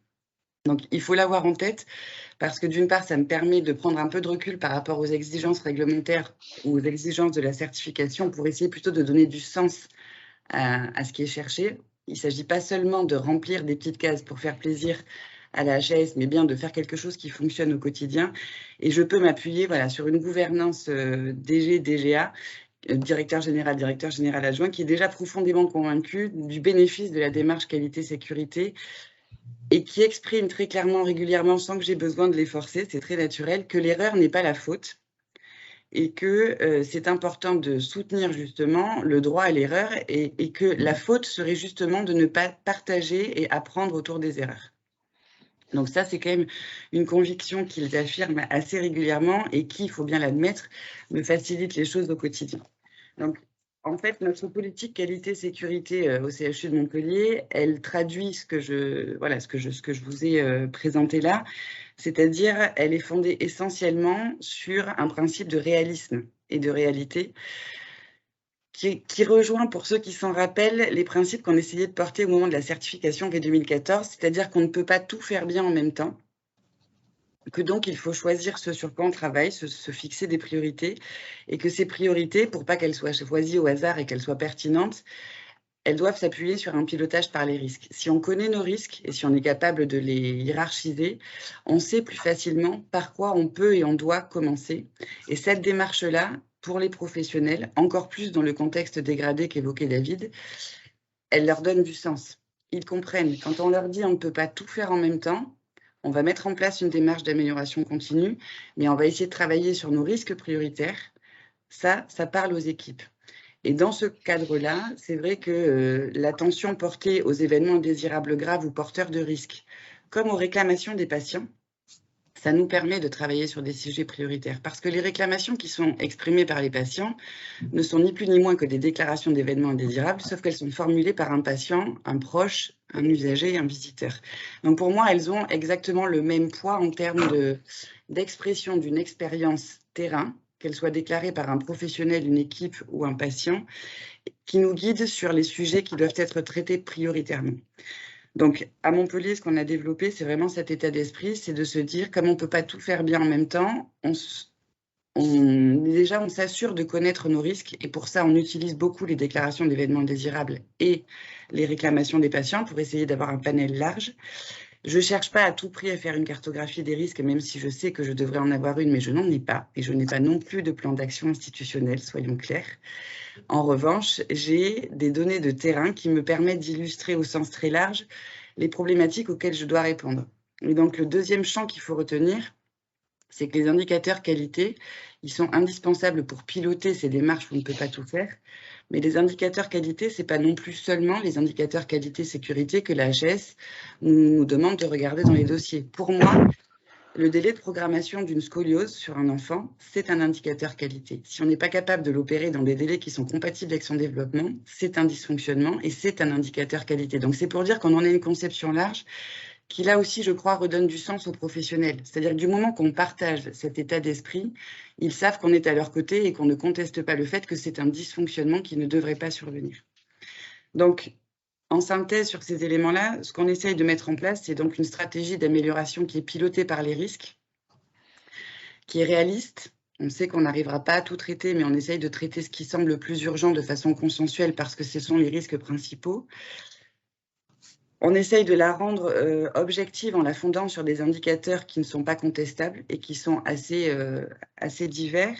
Donc, il faut l'avoir en tête parce que d'une part, ça me permet de prendre un peu de recul par rapport aux exigences réglementaires ou aux exigences de la certification pour essayer plutôt de donner du sens à ce qui est cherché. Il ne s'agit pas seulement de remplir des petites cases pour faire plaisir à la HAS, mais bien de faire quelque chose qui fonctionne au quotidien. Et je peux m'appuyer sur une gouvernance DG, DGA, directeur général adjoint, qui est déjà profondément convaincu du bénéfice de la démarche qualité-sécurité et qui exprime très clairement, régulièrement, sans que j'ai besoin de les forcer, c'est très naturel, que l'erreur n'est pas la faute et que c'est important de soutenir justement le droit à l'erreur et que la faute serait justement de ne pas partager et apprendre autour des erreurs. Donc ça, c'est quand même une conviction qu'ils affirment assez régulièrement et qui, il faut bien l'admettre, me facilite les choses au quotidien. Donc, en fait, notre politique qualité-sécurité au CHU de Montpellier, elle traduit ce que je vous ai présenté là, c'est-à-dire elle est fondée essentiellement sur un principe de réalisme et de réalité qui rejoint, pour ceux qui s'en rappellent, les principes qu'on essayait de porter au moment de la certification V2014, c'est-à-dire qu'on ne peut pas tout faire bien en même temps, que donc il faut choisir ce sur quoi on travaille, se fixer des priorités, et que ces priorités, pour pas qu'elles soient choisies au hasard et qu'elles soient pertinentes, elles doivent s'appuyer sur un pilotage par les risques. Si on connaît nos risques et si on est capable de les hiérarchiser, on sait plus facilement par quoi on peut et on doit commencer. Et cette démarche-là, pour les professionnels, encore plus dans le contexte dégradé qu'évoquait David, elle leur donne du sens. Ils comprennent. Quand on leur dit on ne peut pas tout faire en même temps, on va mettre en place une démarche d'amélioration continue, mais on va essayer de travailler sur nos risques prioritaires. Ça parle aux équipes. Et dans ce cadre-là, c'est vrai que l'attention portée aux événements indésirables graves ou porteurs de risques, comme aux réclamations des patients, ça nous permet de travailler sur des sujets prioritaires. Parce que les réclamations qui sont exprimées par les patients ne sont ni plus ni moins que des déclarations d'événements indésirables, sauf qu'elles sont formulées par un patient, un proche, un usager, un visiteur. Donc pour moi, elles ont exactement le même poids en termes d'expression d'une expérience terrain, qu'elle soit déclarée par un professionnel, une équipe ou un patient, qui nous guide sur les sujets qui doivent être traités prioritairement. Donc, à Montpellier, ce qu'on a développé, c'est vraiment cet état d'esprit, c'est de se dire, comme on ne peut pas tout faire bien en même temps, on s'assure de connaître nos risques, et pour ça, on utilise beaucoup les déclarations d'événements indésirables et les réclamations des patients pour essayer d'avoir un panel large. Je ne cherche pas à tout prix à faire une cartographie des risques, même si je sais que je devrais en avoir une, mais je n'en ai pas. Et je n'ai pas non plus de plan d'action institutionnel, soyons clairs. En revanche, j'ai des données de terrain qui me permettent d'illustrer au sens très large les problématiques auxquelles je dois répondre. Et donc, le deuxième champ qu'il faut retenir, c'est que les indicateurs qualité, ils sont indispensables pour piloter ces démarches où on ne peut pas tout faire. Mais les indicateurs qualité, ce n'est pas non plus seulement les indicateurs qualité-sécurité que la HAS nous demande de regarder dans les dossiers. Pour moi, le délai de programmation d'une scoliose sur un enfant, c'est un indicateur qualité. Si on n'est pas capable de l'opérer dans des délais qui sont compatibles avec son développement, c'est un dysfonctionnement et c'est un indicateur qualité. Donc c'est pour dire qu'on en a une conception large qui là aussi, je crois, redonne du sens aux professionnels. C'est-à-dire que du moment qu'on partage cet état d'esprit, ils savent qu'on est à leur côté et qu'on ne conteste pas le fait que c'est un dysfonctionnement qui ne devrait pas survenir. Donc, en synthèse sur ces éléments-là, ce qu'on essaye de mettre en place, c'est donc une stratégie d'amélioration qui est pilotée par les risques, qui est réaliste. On sait qu'on n'arrivera pas à tout traiter, mais on essaye de traiter ce qui semble le plus urgent de façon consensuelle parce que ce sont les risques principaux. On essaye de la rendre objective en la fondant sur des indicateurs qui ne sont pas contestables et qui sont assez divers.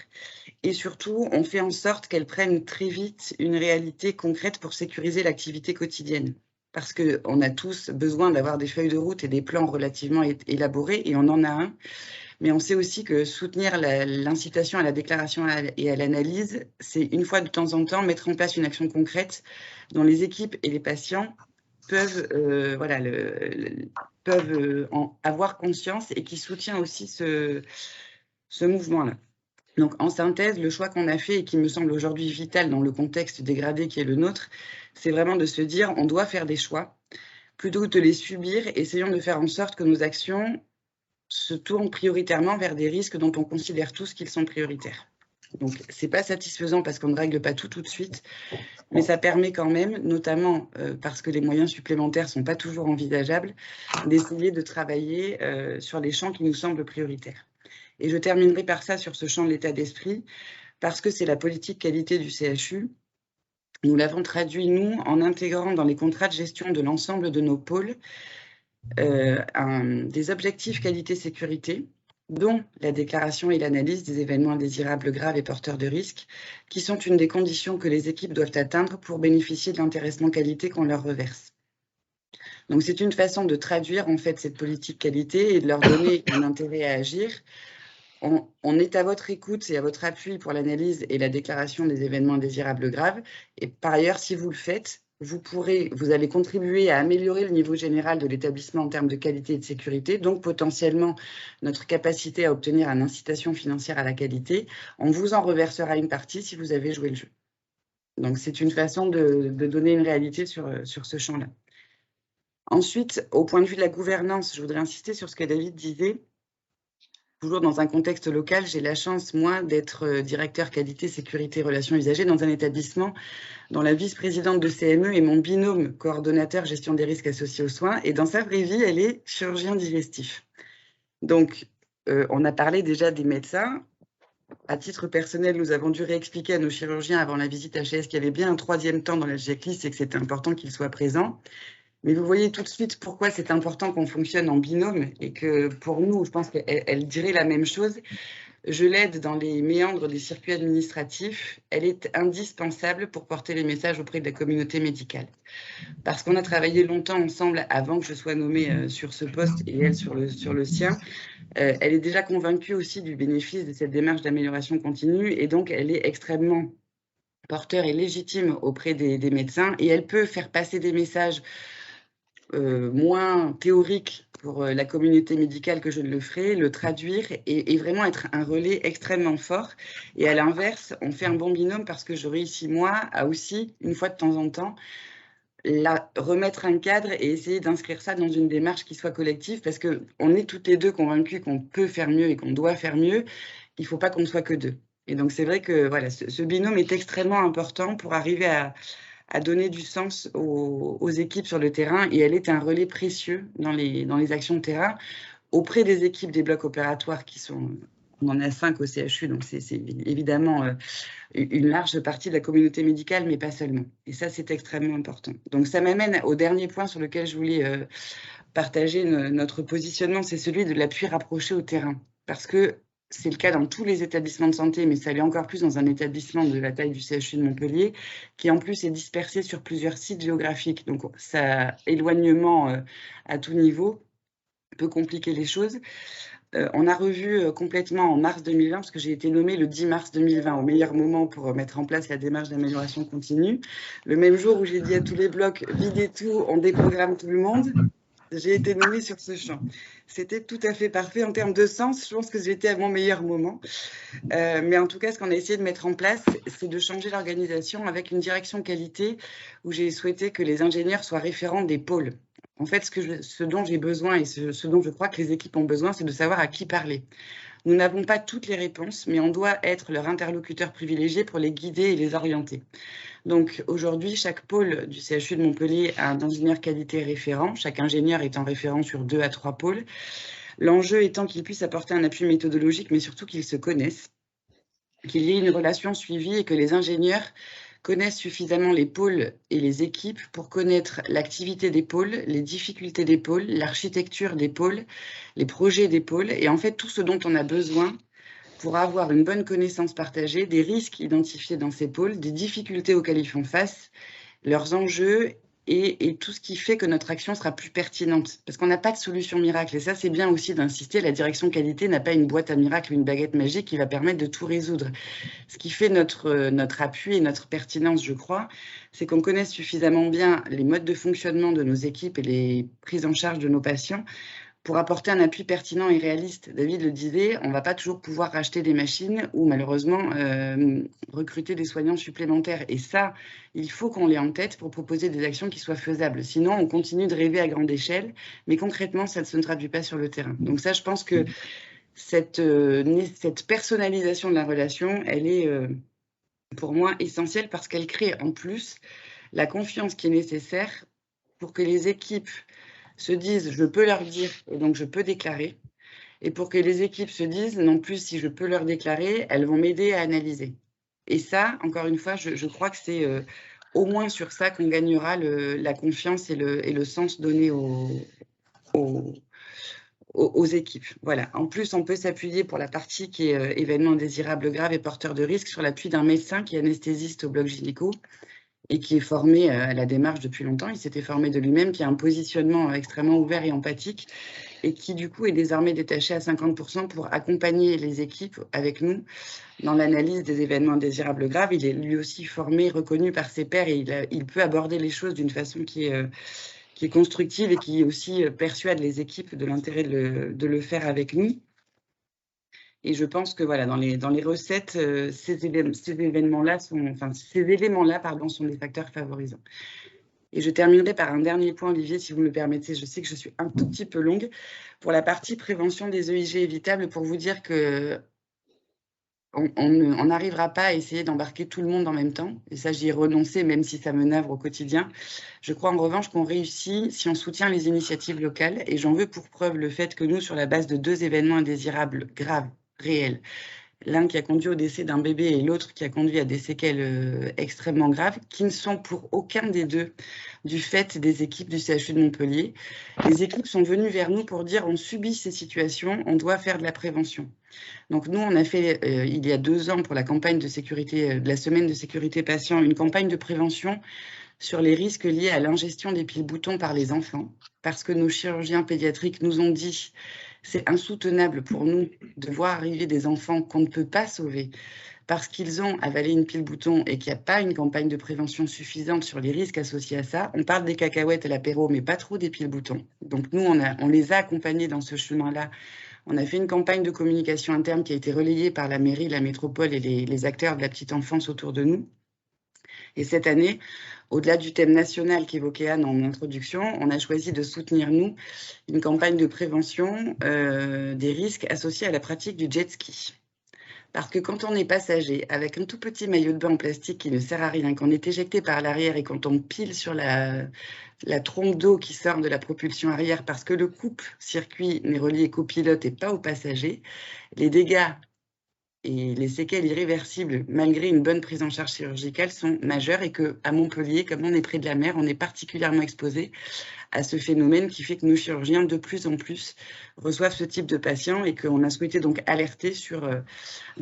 Et surtout, on fait en sorte qu'elles prennent très vite une réalité concrète pour sécuriser l'activité quotidienne. Parce qu'on a tous besoin d'avoir des feuilles de route et des plans relativement élaborés, et on en a un. Mais on sait aussi que soutenir l'incitation à la déclaration et à l'analyse, c'est une fois de temps en temps mettre en place une action concrète dont les équipes et les patients peuvent en avoir conscience et qui soutient aussi ce mouvement-là. Donc, en synthèse, le choix qu'on a fait et qui me semble aujourd'hui vital dans le contexte dégradé qui est le nôtre, c'est vraiment de se dire on doit faire des choix. Plutôt que de les subir, essayons de faire en sorte que nos actions se tournent prioritairement vers des risques dont on considère tous qu'ils sont prioritaires. Donc, ce n'est pas satisfaisant parce qu'on ne règle pas tout de suite, mais ça permet quand même, notamment parce que les moyens supplémentaires ne sont pas toujours envisageables, d'essayer de travailler sur les champs qui nous semblent prioritaires. Et je terminerai par ça sur ce champ de l'état d'esprit, parce que c'est la politique qualité du CHU. Nous l'avons traduit, nous, en intégrant dans les contrats de gestion de l'ensemble de nos pôles des objectifs qualité-sécurité, dont la déclaration et l'analyse des événements indésirables graves et porteurs de risques, qui sont une des conditions que les équipes doivent atteindre pour bénéficier de l'intéressement qualité qu'on leur reverse. Donc c'est une façon de traduire en fait cette politique qualité et de leur donner un intérêt à agir. On est à votre écoute et à votre appui pour l'analyse et la déclaration des événements indésirables graves. Et par ailleurs, si vous le faites, vous allez contribuer à améliorer le niveau général de l'établissement en termes de qualité et de sécurité, donc potentiellement notre capacité à obtenir une incitation financière à la qualité. On vous en reversera une partie si vous avez joué le jeu. Donc c'est une façon de donner une réalité sur ce champ-là. Ensuite, au point de vue de la gouvernance, je voudrais insister sur ce que David disait. Toujours dans un contexte local, j'ai la chance, moi, d'être directeur qualité, sécurité, relations usagers dans un établissement dont la vice-présidente de CME est mon binôme coordonnateur gestion des risques associés aux soins. Et dans sa vraie vie, elle est chirurgien digestif. Donc, on a parlé déjà des médecins. À titre personnel, nous avons dû réexpliquer à nos chirurgiens avant la visite HAS qu'il y avait bien un troisième temps dans la checklist et que c'était important qu'il soit présent. Mais vous voyez tout de suite pourquoi c'est important qu'on fonctionne en binôme et que pour nous, je pense qu'elle dirait la même chose. Je l'aide dans les méandres des circuits administratifs. Elle est indispensable pour porter les messages auprès de la communauté médicale. Parce qu'on a travaillé longtemps ensemble avant que je sois nommée sur ce poste et elle sur le sien. Elle est déjà convaincue aussi du bénéfice de cette démarche d'amélioration continue et donc elle est extrêmement porteur et légitime auprès des médecins et elle peut faire passer des messages moins théoriques pour la communauté médicale que je le ferai, le traduire et vraiment être un relais extrêmement fort. Et à l'inverse, on fait un bon binôme parce que je réussis, moi, à aussi, une fois de temps en temps, remettre un cadre et essayer d'inscrire ça dans une démarche qui soit collective, parce qu'on est toutes les deux convaincus qu'on peut faire mieux et qu'on doit faire mieux. Il ne faut pas qu'on ne soit que deux. Et donc, c'est vrai que voilà, ce binôme est extrêmement important pour arriver à donner du sens aux équipes sur le terrain, et elle est un relais précieux dans les actions de terrain auprès des équipes des blocs opératoires qui sont... On en a 5 au CHU, donc c'est évidemment une large partie de la communauté médicale, mais pas seulement. Et ça, c'est extrêmement important. Donc, ça m'amène au dernier point sur lequel je voulais partager notre positionnement, c'est celui de l'appui rapproché au terrain. Parce que c'est le cas dans tous les établissements de santé, mais ça l'est encore plus dans un établissement de la taille du CHU de Montpellier, qui en plus est dispersé sur plusieurs sites géographiques. Donc, ça, éloignement à tout niveau peut compliquer les choses. On a revu complètement en mars 2020, parce que j'ai été nommée le 10 mars 2020 au meilleur moment pour mettre en place la démarche d'amélioration continue. Le même jour où j'ai dit à tous les blocs, videz tout, on déprogramme tout le monde, j'ai été nommée sur ce champ. C'était tout à fait parfait en termes de sens. Je pense que j'étais à mon meilleur moment. Mais en tout cas, ce qu'on a essayé de mettre en place, c'est de changer l'organisation avec une direction qualité où j'ai souhaité que les ingénieurs soient référents des pôles. En fait, ce dont j'ai besoin et ce dont je crois que les équipes ont besoin, c'est de savoir à qui parler. Nous n'avons pas toutes les réponses, mais on doit être leur interlocuteur privilégié pour les guider et les orienter. Donc aujourd'hui, chaque pôle du CHU de Montpellier a un ingénieur qualité référent, chaque ingénieur étant référent sur 2 à 3 pôles. L'enjeu étant qu'ils puissent apporter un appui méthodologique, mais surtout qu'ils se connaissent, qu'il y ait une relation suivie et que les ingénieurs connaissent suffisamment les pôles et les équipes pour connaître l'activité des pôles, les difficultés des pôles, l'architecture des pôles, les projets des pôles, et en fait tout ce dont on a besoin pour avoir une bonne connaissance partagée des risques identifiés dans ces pôles, des difficultés auxquelles ils font face, leurs enjeux et tout ce qui fait que notre action sera plus pertinente. Parce qu'on n'a pas de solution miracle. Et ça, c'est bien aussi d'insister. La direction qualité n'a pas une boîte à miracle ou une baguette magique qui va permettre de tout résoudre. Ce qui fait notre appui et notre pertinence, je crois, c'est qu'on connaisse suffisamment bien les modes de fonctionnement de nos équipes et les prises en charge de nos patients pour apporter un appui pertinent et réaliste. David le disait, on ne va pas toujours pouvoir racheter des machines ou malheureusement recruter des soignants supplémentaires. Et ça, il faut qu'on l'ait en tête pour proposer des actions qui soient faisables. Sinon, on continue de rêver à grande échelle, mais concrètement, ça ne se traduit pas sur le terrain. Donc ça, je pense que cette personnalisation de la relation, elle est pour moi essentielle parce qu'elle crée en plus la confiance qui est nécessaire pour que les équipes se disent je peux leur dire et donc je peux déclarer, et pour que les équipes se disent non plus si je peux leur déclarer, elles vont m'aider à analyser. Et ça, encore une fois, je crois que c'est au moins sur ça qu'on gagnera la confiance et le sens donné aux équipes. Voilà. En plus, on peut s'appuyer pour la partie qui est événement indésirable grave et porteur de risque sur l'appui d'un médecin qui est anesthésiste au bloc gynéco et qui est formé à la démarche depuis longtemps. Il s'était formé de lui-même, qui a un positionnement extrêmement ouvert et empathique et qui, du coup, est désormais détaché à 50% pour accompagner les équipes avec nous dans l'analyse des événements indésirables graves. Il est lui aussi formé, reconnu par ses pairs et il peut aborder les choses d'une façon qui est constructive et qui aussi persuade les équipes de l'intérêt de le faire avec nous. Et je pense que voilà, dans les recettes, ces éléments-là sont des facteurs favorisants. Et je terminerai par un dernier point, Olivier, si vous me le permettez. Je sais que je suis un tout petit peu longue. Pour la partie prévention des EIG évitables, pour vous dire que on n'arrivera pas à essayer d'embarquer tout le monde en même temps. Et ça, j'y ai renoncé, même si ça me navre au quotidien. Je crois en revanche qu'on réussit si on soutient les initiatives locales. Et j'en veux pour preuve le fait que nous, sur la base de 2 événements indésirables graves, réels, l'un qui a conduit au décès d'un bébé et l'autre qui a conduit à des séquelles extrêmement graves, qui ne sont pour aucun des deux du fait des équipes du CHU de Montpellier. Les équipes sont venues vers nous pour dire on subit ces situations, on doit faire de la prévention. Donc nous, on a fait il y a 2 ans pour la campagne de sécurité, de la semaine de sécurité patient, une campagne de prévention sur les risques liés à l'ingestion des piles boutons par les enfants, parce que nos chirurgiens pédiatriques nous ont dit c'est insoutenable pour nous de voir arriver des enfants qu'on ne peut pas sauver parce qu'ils ont avalé une pile bouton et qu'il n'y a pas une campagne de prévention suffisante sur les risques associés à ça. On parle des cacahuètes à l'apéro, mais pas trop des piles boutons. Donc nous, on les a accompagnés dans ce chemin-là. On a fait une campagne de communication interne qui a été relayée par la mairie, la métropole et les acteurs de la petite enfance autour de nous. Et cette année, au-delà du thème national qu'évoquait Anne en introduction, on a choisi de soutenir, nous, une campagne de prévention des risques associés à la pratique du jet ski. Parce que quand on est passager avec un tout petit maillot de bain en plastique qui ne sert à rien, qu'on est éjecté par l'arrière et quand on pile sur la trompe d'eau qui sort de la propulsion arrière parce que le coupe-circuit n'est relié qu'au pilote et pas au passager, les dégâts et les séquelles irréversibles, malgré une bonne prise en charge chirurgicale, sont majeures et qu'à Montpellier, comme on est près de la mer, on est particulièrement exposé à ce phénomène qui fait que nos chirurgiens, de plus en plus, reçoivent ce type de patients et qu'on a souhaité donc alerter sur un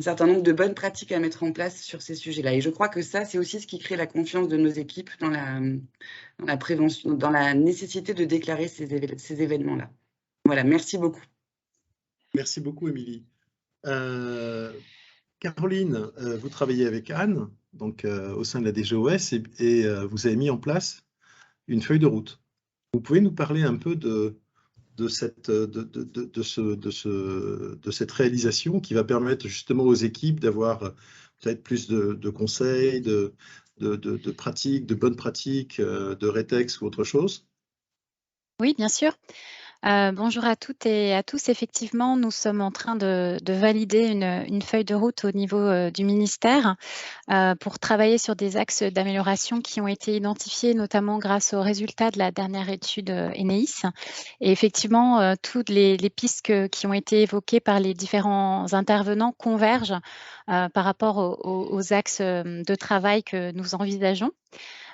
certain nombre de bonnes pratiques à mettre en place sur ces sujets-là. Et je crois que ça, c'est aussi ce qui crée la confiance de nos équipes dans la prévention, dans la nécessité de déclarer ces événements-là. Voilà, merci beaucoup. Merci beaucoup, Émilie. Caroline, vous travaillez avec Anne, donc au sein de la DGOS, et vous avez mis en place une feuille de route. Vous pouvez nous parler un peu de cette réalisation qui va permettre justement aux équipes d'avoir peut-être plus de conseils, de pratiques, de bonnes pratiques, de rétex ou autre chose? Oui, bien sûr. Bonjour à toutes et à tous. Effectivement, nous sommes en train de valider une feuille de route au niveau du ministère pour travailler sur des axes d'amélioration qui ont été identifiés notamment grâce aux résultats de la dernière étude ENEIS. Et effectivement, toutes les pistes qui ont été évoquées par les différents intervenants convergent par rapport aux axes de travail que nous envisageons.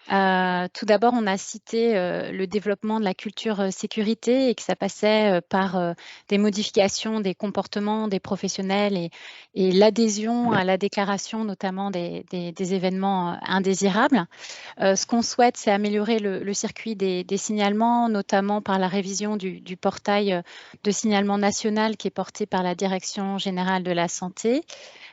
Tout d'abord, on a cité le développement de la culture sécurité et que ça passait par des modifications des comportements des professionnels et l'adhésion à la déclaration notamment des événements indésirables. Ce qu'on souhaite, c'est améliorer le circuit des signalements, notamment par la révision du portail de signalement national qui est porté par la Direction générale de la santé.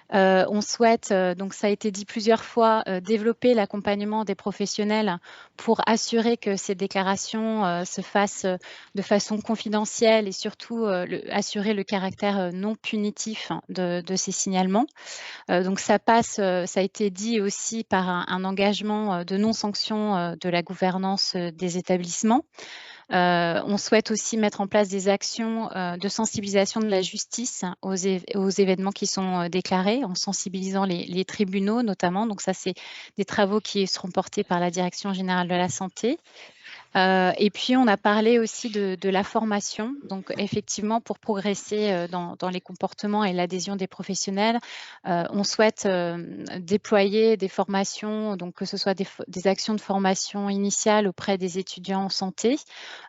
On souhaite, donc ça a été dit plusieurs fois, développer l'accompagnement des professionnels pour assurer que ces déclarations se fassent de façon confidentielle et surtout assurer le caractère non punitif de ces signalements. Donc ça passe, ça a été dit aussi par un engagement de non-sanction de la gouvernance des établissements. On souhaite aussi mettre en place des actions de sensibilisation de la justice aux événements qui sont déclarés, en sensibilisant les tribunaux notamment. Donc ça, c'est des travaux qui seront portés par la Direction générale de la santé. Et puis, on a parlé aussi de la formation. Donc, effectivement, pour progresser dans les comportements et l'adhésion des professionnels, on souhaite déployer des formations, donc que ce soit des actions de formation initiale auprès des étudiants en santé,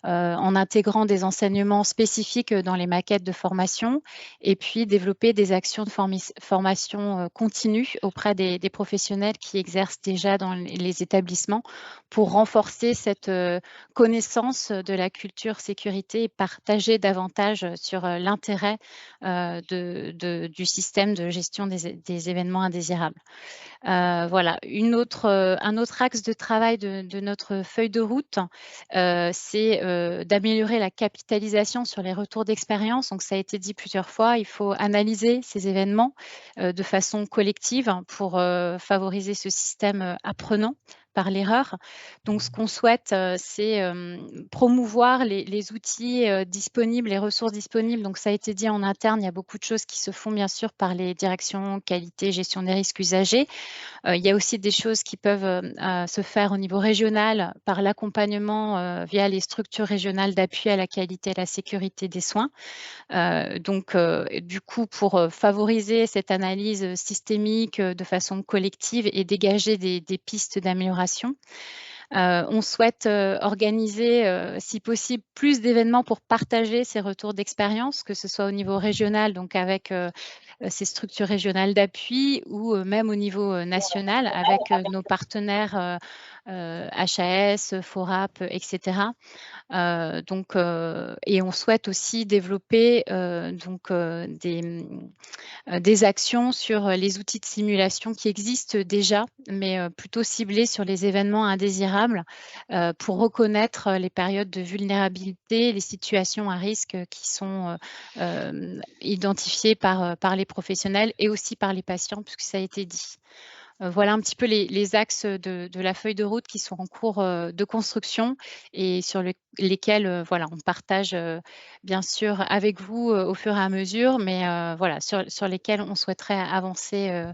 en intégrant des enseignements spécifiques dans les maquettes de formation, et puis développer des actions de formation continue auprès des professionnels qui exercent déjà dans les établissements pour renforcer cette connaissance de la culture sécurité et partager davantage sur l'intérêt du système de gestion des événements indésirables. Voilà, un autre axe de travail de notre feuille de route, c'est d'améliorer la capitalisation sur les retours d'expérience. Donc, ça a été dit plusieurs fois, il faut analyser ces événements de façon collective pour favoriser ce système apprenant par l'erreur. Donc, ce qu'on souhaite, c'est promouvoir les outils disponibles, les ressources disponibles. Donc, ça a été dit en interne, il y a beaucoup de choses qui se font bien sûr par les directions qualité, gestion des risques usagers. Il y a aussi des choses qui peuvent se faire au niveau régional par l'accompagnement via les structures régionales d'appui à la qualité et à la sécurité des soins. Donc, du coup, pour favoriser cette analyse systémique de façon collective et dégager des pistes d'amélioration, on souhaite organiser, si possible, plus d'événements pour partager ces retours d'expérience, que ce soit au niveau régional, donc avec ces structures régionales d'appui, ou même au niveau national, avec nos partenaires HAS, FORAP, etc. Et on souhaite aussi développer des actions sur les outils de simulation qui existent déjà, mais plutôt ciblés sur les événements indésirables pour reconnaître les périodes de vulnérabilité, les situations à risque qui sont identifiées par les professionnels et aussi par les patients, puisque ça a été dit. Voilà un petit peu les axes de la feuille de route qui sont en cours de construction et sur lesquels voilà, on partage bien sûr avec vous au fur et à mesure, mais voilà, sur lesquels on souhaiterait avancer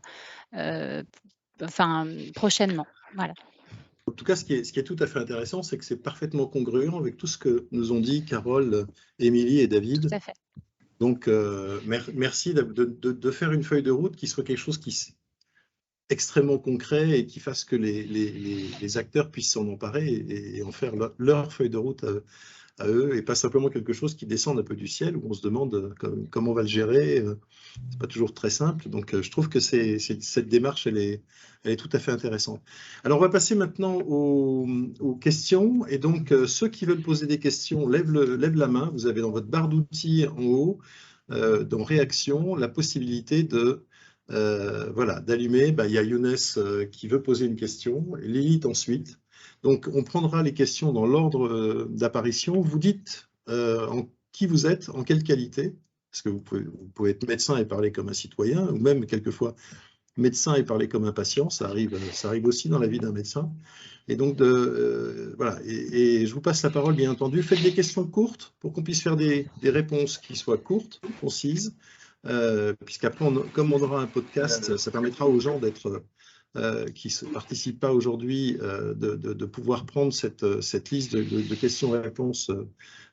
prochainement. Voilà. En tout cas, ce qui est tout à fait intéressant, c'est que c'est parfaitement congruent avec tout ce que nous ont dit Carole, Émilie et David. Tout à fait. Donc, merci de faire une feuille de route qui soit quelque chose qui extrêmement concret et qui fasse que les acteurs puissent s'en emparer et en faire leur feuille de route à eux, et pas simplement quelque chose qui descend un peu du ciel où on se demande comment on va le gérer. C'est pas toujours très simple. Donc, je trouve que cette démarche, elle est tout à fait intéressante. Alors, on va passer maintenant aux questions. Et donc, ceux qui veulent poser des questions, lèvent la main. Vous avez dans votre barre d'outils en haut, dans réaction, la possibilité d'allumer. Il y a Younes qui veut poser une question, Lilith ensuite. Donc, on prendra les questions dans l'ordre d'apparition. Vous dites qui vous êtes, en quelle qualité, parce que vous pouvez être médecin et parler comme un citoyen, ou même quelquefois médecin et parler comme un patient, ça arrive aussi dans la vie d'un médecin. Et donc, voilà, et je vous passe la parole, bien entendu. Faites des questions courtes pour qu'on puisse faire des réponses qui soient courtes, concises, puisqu'après, comme on aura un podcast, ça permettra aux gens qui ne participent pas aujourd'hui de pouvoir prendre cette liste de questions-réponses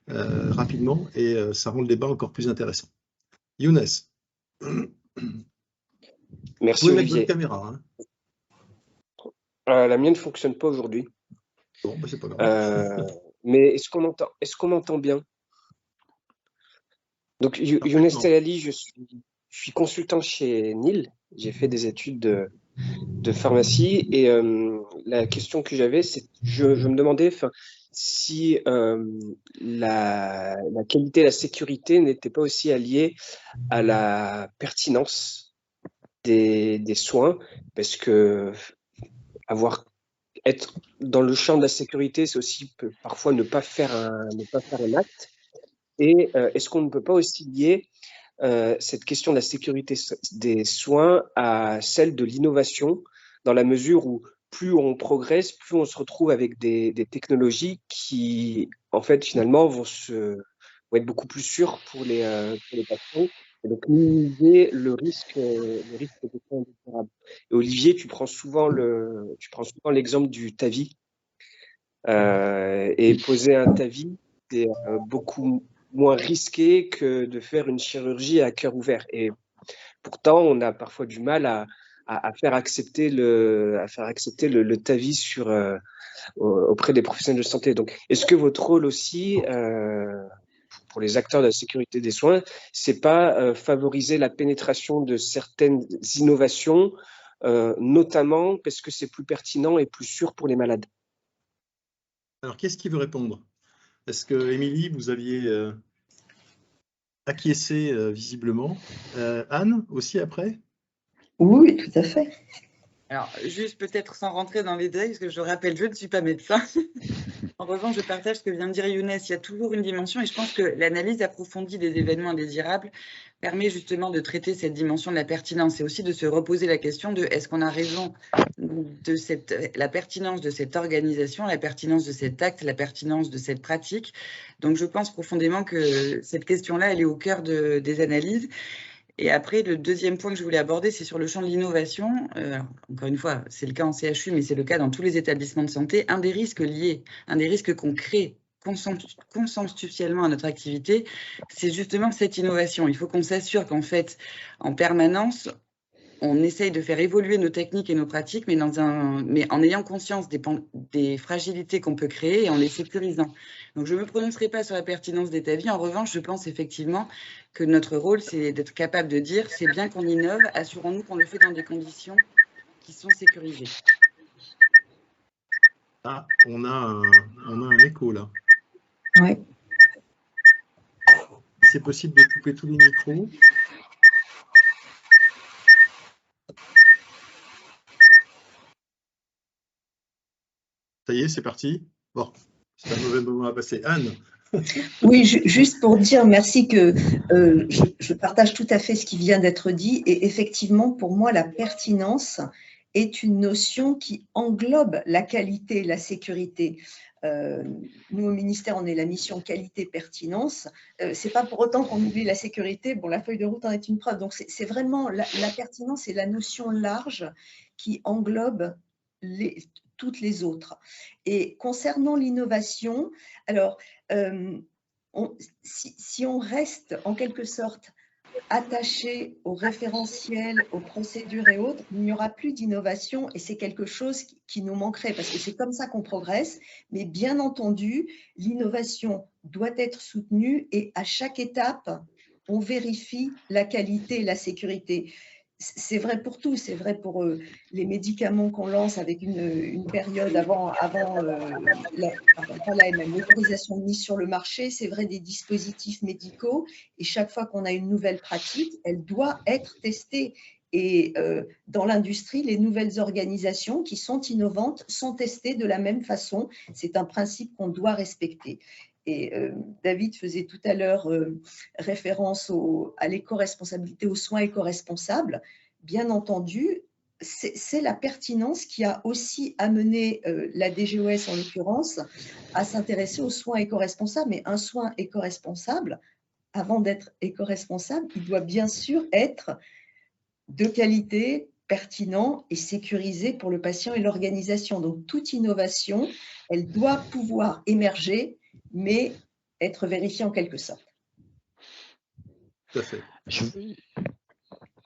rapidement, et ça rend le débat encore plus intéressant. Younes. Merci, vous pouvez Olivier. mettre votre caméra. La mienne ne fonctionne pas aujourd'hui. Bon, c'est pas grave. Mais est-ce qu'on m'entend bien? Donc, Younes Telali, je suis consultant chez NIL. J'ai fait des études de pharmacie, et la question que j'avais, c'est je me demandais si la qualité et la sécurité n'étaient pas aussi alliées à la pertinence des soins, parce que être dans le champ de la sécurité, c'est aussi parfois ne pas faire un acte. Et est-ce qu'on ne peut pas aussi lier cette question de la sécurité des soins à celle de l'innovation, dans la mesure où plus on progresse, plus on se retrouve avec des technologies qui, en fait, finalement, vont être beaucoup plus sûres pour les patients, et donc minimiser le risque de soins indésirables. Et Olivier, tu prends souvent l'exemple du TAVI, et poser un TAVI, c'est beaucoup moins risqué que de faire une chirurgie à cœur ouvert. Et pourtant, on a parfois du mal à faire accepter le TAVI auprès des professionnels de santé. Donc, est-ce que votre rôle aussi, pour les acteurs de la sécurité des soins, c'est pas favoriser la pénétration de certaines innovations, notamment parce que c'est plus pertinent et plus sûr pour les malades? Alors, qu'est-ce qui veut répondre? Est-ce que, Émilie, vous aviez acquiescé visiblement? Anne, aussi après? Oui, tout à fait. Alors, juste peut-être sans rentrer dans les détails, parce que je rappelle, je ne suis pas médecin. En revanche, je partage ce que vient de dire Younes. Il y a toujours une dimension, et je pense que l'analyse approfondie des événements indésirables permet justement de traiter cette dimension de la pertinence, et aussi de se reposer la question de est-ce qu'on a raison de la pertinence de cette organisation, la pertinence de cet acte, la pertinence de cette pratique. Donc, je pense profondément que cette question-là, elle est au cœur des analyses. Et après, le deuxième point que je voulais aborder, c'est sur le champ de l'innovation. Encore une fois, c'est le cas en CHU, mais c'est le cas dans tous les établissements de santé. Un des risques liés, un des risques qu'on crée consensuellement à notre activité, c'est justement cette innovation. Il faut qu'on s'assure qu'en fait, en permanence, on essaye de faire évoluer nos techniques et nos pratiques, mais en ayant conscience des fragilités qu'on peut créer et en les sécurisant. Donc, je ne me prononcerai pas sur la pertinence des TAVI. En revanche, je pense effectivement que notre rôle, c'est d'être capable de dire c'est bien qu'on innove, assurons-nous qu'on le fait dans des conditions qui sont sécurisées. Ah, on a un écho là. Ouais. C'est possible de couper tous les micros. Ça y est, c'est parti. Bon, c'est un mauvais moment à passer. Anne. Oui, juste pour dire merci que je partage tout à fait ce qui vient d'être dit et effectivement, pour moi, la pertinence est une notion qui englobe la qualité et la sécurité. Nous, au ministère, on est la mission qualité-pertinence. Ce n'est pas pour autant qu'on oublie la sécurité. Bon, la feuille de route en est une preuve. Donc, c'est vraiment la pertinence et la notion large qui englobe toutes les autres. Et concernant l'innovation, alors, si on reste en quelque sorte attaché aux référentiels, aux procédures et autres, il n'y aura plus d'innovation et c'est quelque chose qui nous manquerait parce que c'est comme ça qu'on progresse. Mais bien entendu, l'innovation doit être soutenue et à chaque étape, on vérifie la qualité et la sécurité. C'est vrai pour tout, c'est vrai pour les médicaments qu'on lance avec une période avant l'autorisation de mise sur le marché, c'est vrai des dispositifs médicaux et chaque fois qu'on a une nouvelle pratique, elle doit être testée. Et dans l'industrie, les nouvelles organisations qui sont innovantes sont testées de la même façon. C'est un principe qu'on doit respecter. Et David faisait tout à l'heure référence à l'éco-responsabilité, aux soins éco-responsables. Bien entendu, c'est la pertinence qui a aussi amené la DGOS, en l'occurrence, à s'intéresser aux soins éco-responsables. Mais un soin éco-responsable, avant d'être éco-responsable, il doit bien sûr être de qualité, pertinent et sécurisé pour le patient et l'organisation. Donc, toute innovation, elle doit pouvoir émerger, mais être vérifiée en quelque sorte. Tout à fait.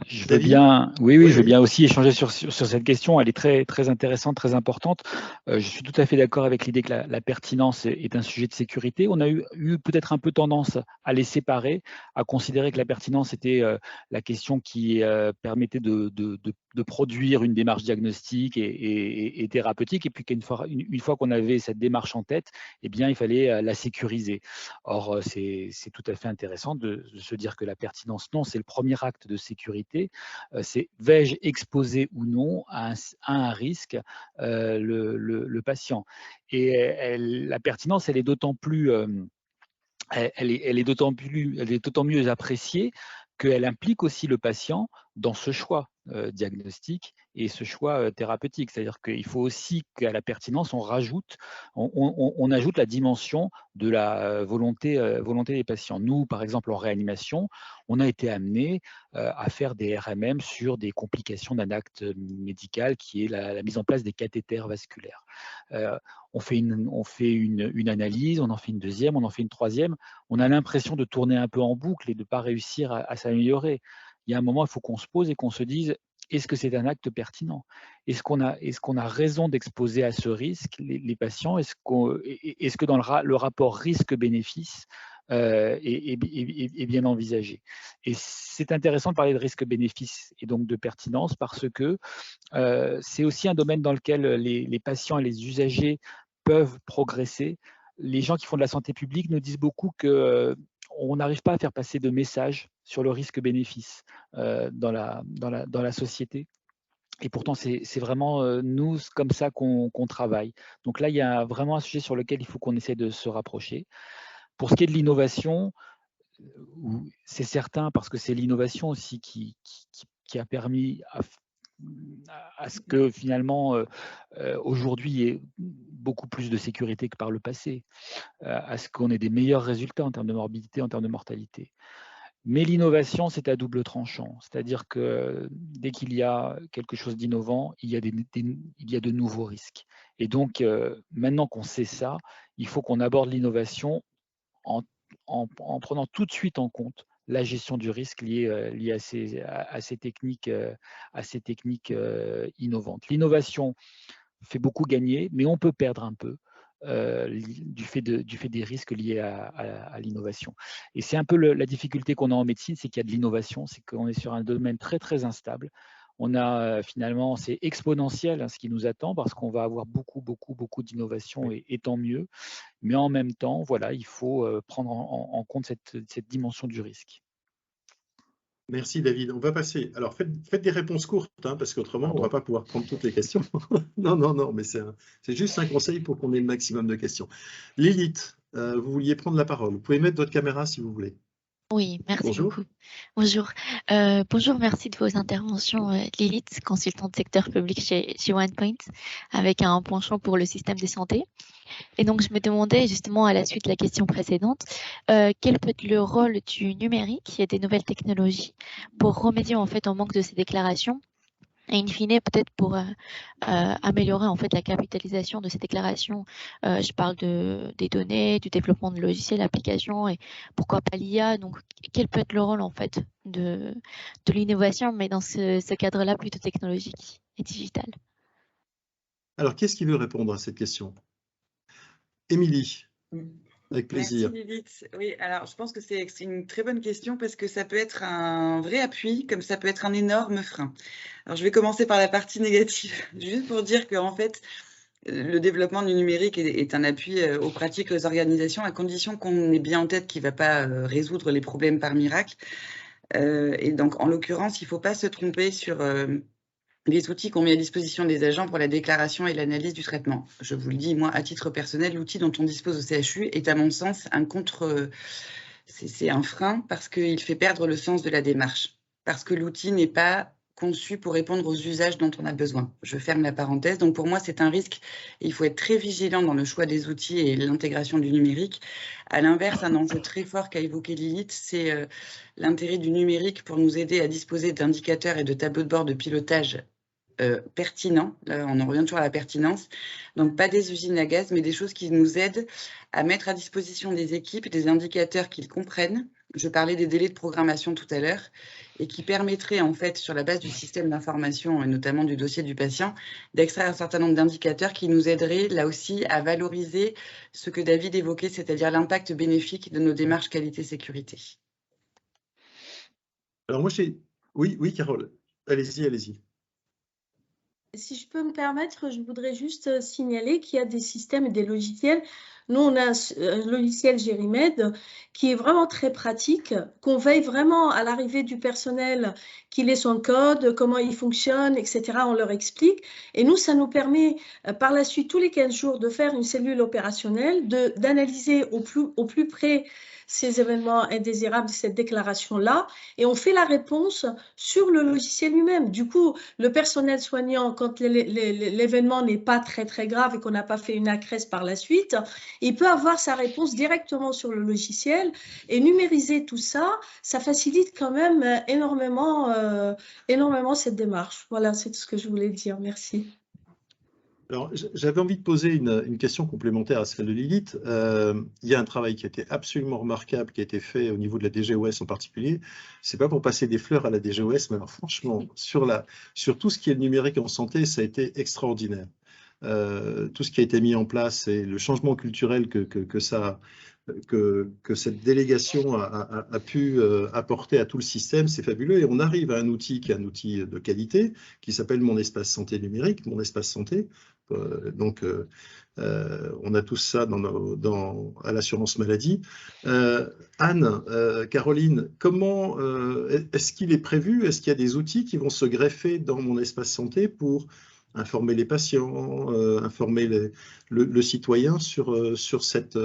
Je veux bien, oui, je veux bien aussi échanger sur cette question. Elle est très, très intéressante, très importante. Je suis tout à fait d'accord avec l'idée que la pertinence est un sujet de sécurité. On a eu peut-être un peu tendance à les séparer, à considérer que la pertinence était la question qui permettait de produire une démarche diagnostique et thérapeutique, et puis qu'une fois qu'on avait cette démarche en tête, eh bien, il fallait la sécuriser. Or, c'est tout à fait intéressant de se dire que la pertinence, non, c'est le premier acte de sécurité. C'est vais-je exposer ou non à un risque le patient. Et la pertinence, elle est d'autant plus, elle est d'autant mieux appréciée qu'elle implique aussi le patient dans ce choix diagnostique et ce choix thérapeutique. C'est-à-dire qu'il faut aussi qu'à la pertinence, on ajoute la dimension de la volonté des patients. Nous, par exemple, en réanimation, on a été amené à faire des RMM sur des complications d'un acte médical qui est la mise en place des cathéters vasculaires. On fait une analyse, on en fait une deuxième, on en fait une troisième. On a l'impression de tourner un peu en boucle et de ne pas réussir à s'améliorer. Il y a un moment, il faut qu'on se pose et qu'on se dise, est-ce que c'est un acte pertinent? Est-ce qu'on a raison d'exposer à ce risque les patients? Est-ce que dans le rapport risque-bénéfice est bien envisagé? Et c'est intéressant de parler de risque-bénéfice et donc de pertinence parce que c'est aussi un domaine dans lequel les patients et les usagers peuvent progresser. Les gens qui font de la santé publique nous disent beaucoup qu'on n'arrive pas à faire passer de message sur le risque-bénéfice dans la société. Et pourtant, c'est vraiment nous, comme ça qu'on travaille. Donc là, il y a vraiment un sujet sur lequel il faut qu'on essaie de se rapprocher. Pour ce qui est de l'innovation, c'est certain, parce que c'est l'innovation aussi qui a permis à ce que finalement, aujourd'hui, il y ait beaucoup plus de sécurité que par le passé, à ce qu'on ait des meilleurs résultats en termes de morbidité, en termes de mortalité. Mais l'innovation, c'est à double tranchant. C'est-à-dire que dès qu'il y a quelque chose d'innovant, il y a de nouveaux risques. Et donc, maintenant qu'on sait ça, il faut qu'on aborde l'innovation en prenant tout de suite en compte la gestion du risque lié à ces techniques innovantes. L'innovation fait beaucoup gagner, mais on peut perdre un peu du fait des risques liés à l'innovation. Et c'est un peu la difficulté qu'on a en médecine, c'est qu'il y a de l'innovation, c'est qu'on est sur un domaine très très instable. On a finalement, c'est exponentiel ce qui nous attend parce qu'on va avoir beaucoup d'innovations et tant mieux. Mais en même temps, voilà, il faut prendre en compte cette dimension du risque. Merci David. On va passer. Alors faites des réponses courtes, hein, parce qu'autrement, on ne va pas pouvoir prendre toutes les questions. Non, mais c'est juste un conseil pour qu'on ait le maximum de questions. Lilith, vous vouliez prendre la parole. Vous pouvez mettre votre caméra si vous voulez. Oui, merci Bonjour. beaucoup. Bonjour. Bonjour, merci de vos interventions, Lilith, consultante secteur public chez OnePoint, avec un penchant pour le système de santé. Et donc, je me demandais justement à la suite de la question précédente, quel peut être le rôle du numérique et des nouvelles technologies pour remédier en fait au manque de ces déclarations et in fine peut-être pour améliorer en fait la capitalisation de ces déclarations. Je parle des données, du développement de logiciels, applications et pourquoi pas l'IA. Donc, quel peut être le rôle en fait de l'innovation, mais dans ce cadre-là plutôt technologique et digital? Alors, qui est-ce qui veut répondre à cette question? Émilie, avec plaisir. Merci Lilith. Oui, alors je pense que c'est une très bonne question parce que ça peut être un vrai appui, comme ça peut être un énorme frein. Alors je vais commencer par la partie négative, juste pour dire qu'en fait, le développement du numérique est un appui aux pratiques, aux organisations, à condition qu'on ait bien en tête qu'il ne va pas résoudre les problèmes par miracle. Et donc, en l'occurrence, il ne faut pas se tromper sur les outils qu'on met à disposition des agents pour la déclaration et l'analyse du traitement. Je vous le dis, moi, à titre personnel, l'outil dont on dispose au CHU est, à mon sens, c'est un frein parce qu'il fait perdre le sens de la démarche, parce que l'outil n'est pas conçu pour répondre aux usages dont on a besoin. Je ferme la parenthèse. Donc, pour moi, c'est un risque et il faut être très vigilant dans le choix des outils et l'intégration du numérique. À l'inverse, un enjeu très fort qu'a évoqué Lilith, c'est l'intérêt du numérique pour nous aider à disposer d'indicateurs et de tableaux de bord de pilotage pertinent, là on en revient toujours à la pertinence, donc pas des usines à gaz, mais des choses qui nous aident à mettre à disposition des équipes des indicateurs qu'ils comprennent. Je parlais des délais de programmation tout à l'heure, et qui permettraient en fait, sur la base du système d'information, et notamment du dossier du patient, d'extraire un certain nombre d'indicateurs qui nous aideraient là aussi à valoriser ce que David évoquait, c'est-à-dire l'impact bénéfique de nos démarches qualité-sécurité. Alors moi oui Carole, allez-y. Si je peux me permettre, je voudrais juste signaler qu'il y a des systèmes et des logiciels. Nous, on a un logiciel Gerimed qui est vraiment très pratique, qu'on veille vraiment à l'arrivée du personnel, qu'il ait son code, comment il fonctionne, etc. On leur explique. Et nous, ça nous permet par la suite, tous les 15 jours, de faire une cellule opérationnelle, d'analyser au plus près ces événements indésirables, cette déclaration-là, et on fait la réponse sur le logiciel lui-même. Du coup, le personnel soignant, quand l'événement n'est pas très grave et qu'on n'a pas fait une accrèse par la suite, il peut avoir sa réponse directement sur le logiciel et numériser tout ça, ça facilite quand même énormément cette démarche. Voilà, c'est tout ce que je voulais dire. Merci. Alors, j'avais envie de poser une question complémentaire à celle de Lilith. Il y a un travail qui a été absolument remarquable, qui a été fait au niveau de la DGOS en particulier. C'est pas pour passer des fleurs à la DGOS, mais alors franchement, sur tout ce qui est numérique en santé, ça a été extraordinaire. Tout ce qui a été mis en place et le changement culturel que cette délégation a pu apporter à tout le système, c'est fabuleux. Et on arrive à un outil qui est un outil de qualité, qui s'appelle Mon Espace Santé Numérique, Mon Espace Santé. On a tous ça à l'assurance maladie. Anne, Caroline, comment est-ce qu'il est prévu, est-ce qu'il y a des outils qui vont se greffer dans Mon Espace Santé pour informer les patients, informer le citoyen sur cette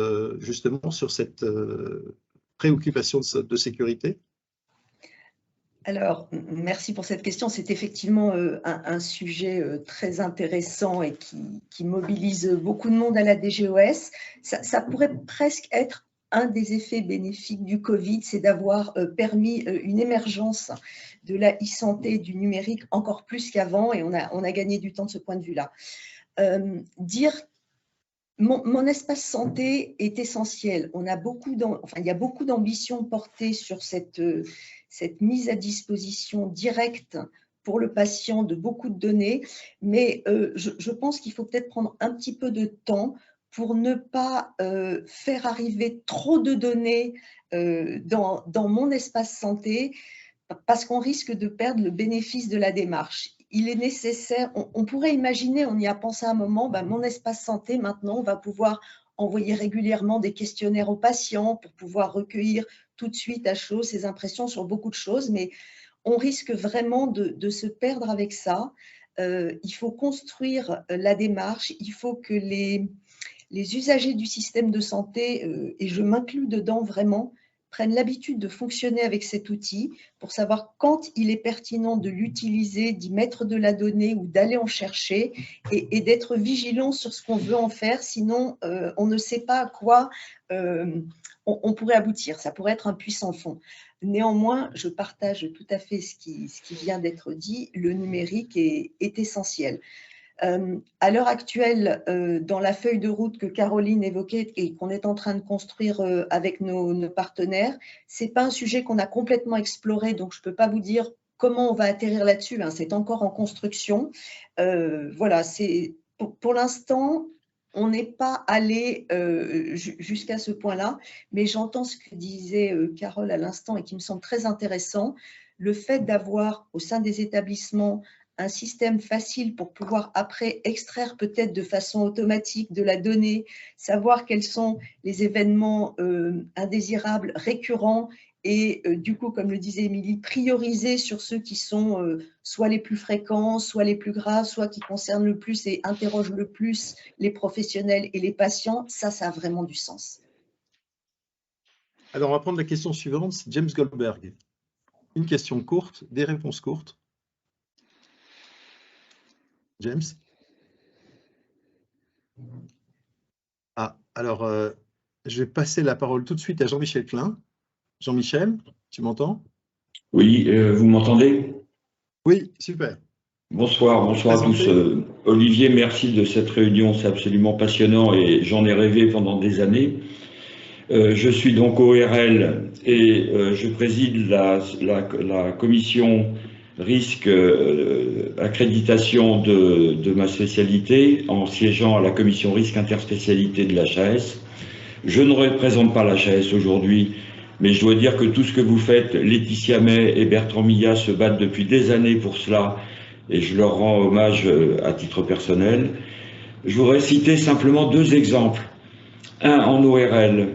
préoccupation de sécurité? Alors, merci pour cette question. C'est effectivement un sujet très intéressant et qui mobilise beaucoup de monde à la DGOS. Ça pourrait presque être un des effets bénéfiques du Covid, c'est d'avoir permis une émergence de la e-santé, du numérique encore plus qu'avant, et on a gagné du temps de ce point de vue-là. Mon espace santé est essentiel. Il y a beaucoup d'ambition portée sur cette mise à disposition directe pour le patient de beaucoup de données, mais je pense qu'il faut peut-être prendre un petit peu de temps pour ne pas faire arriver trop de données dans mon espace santé, parce qu'on risque de perdre le bénéfice de la démarche. Il est nécessaire, on pourrait imaginer, on y a pensé un moment, mon espace santé, maintenant, on va pouvoir envoyer régulièrement des questionnaires aux patients pour pouvoir recueillir tout de suite à chaud ses impressions sur beaucoup de choses, mais on risque vraiment de se perdre avec ça. Il faut construire la démarche, il faut que les usagers du système de santé, et je m'inclus dedans vraiment, prennent l'habitude de fonctionner avec cet outil pour savoir quand il est pertinent de l'utiliser, d'y mettre de la donnée ou d'aller en chercher et d'être vigilant sur ce qu'on veut en faire, sinon on ne sait pas à quoi on pourrait aboutir. Ça pourrait être un puissant fond. Néanmoins, je partage tout à fait ce qui vient d'être dit, le numérique est essentiel. À l'heure actuelle, dans la feuille de route que Caroline évoquait et qu'on est en train de construire avec nos partenaires, ce n'est pas un sujet qu'on a complètement exploré, donc je ne peux pas vous dire comment on va atterrir là-dessus, hein, c'est encore en construction. Voilà, pour l'instant, on n'est pas allé jusqu'à ce point-là, mais j'entends ce que disait Carole à l'instant et qui me semble très intéressant, le fait d'avoir au sein des établissements un système facile pour pouvoir après extraire peut-être de façon automatique de la donnée, savoir quels sont les événements indésirables récurrents et du coup, comme le disait Émilie, prioriser sur ceux qui sont soit les plus fréquents, soit les plus graves, soit qui concernent le plus et interrogent le plus les professionnels et les patients, ça a vraiment du sens. Alors, on va prendre la question suivante, c'est James Goldberg. Une question courte, des réponses courtes. James? Ah, alors, je vais passer la parole tout de suite à Jean-Michel Klein. Jean-Michel, tu m'entends? Oui, vous m'entendez? Oui, super. Bonsoir à tous. Olivier, merci de cette réunion, c'est absolument passionnant et j'en ai rêvé pendant des années. Je suis donc ORL et je préside la commission risque accréditation de ma spécialité en siégeant à la commission risque interspécialité de l'HAS. Je ne représente pas l'HAS aujourd'hui, mais je dois dire que tout ce que vous faites, Laetitia May et Bertrand Millat se battent depuis des années pour cela et je leur rends hommage à titre personnel. Je voudrais citer simplement deux exemples. Un en ORL,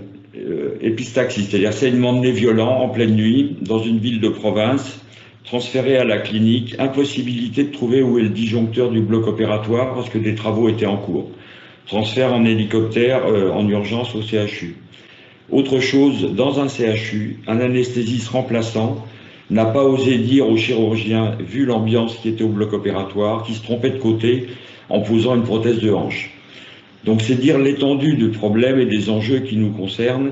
épistaxie, c'est-à-dire saignement de nez violent en pleine nuit dans une ville de province, transféré à la clinique, impossibilité de trouver où est le disjoncteur du bloc opératoire parce que des travaux étaient en cours. Transfert en hélicoptère en urgence au CHU. Autre chose, dans un CHU, un anesthésiste remplaçant n'a pas osé dire au chirurgien, vu l'ambiance qui était au bloc opératoire, qui se trompait de côté en posant une prothèse de hanche. Donc c'est dire l'étendue du problème et des enjeux qui nous concernent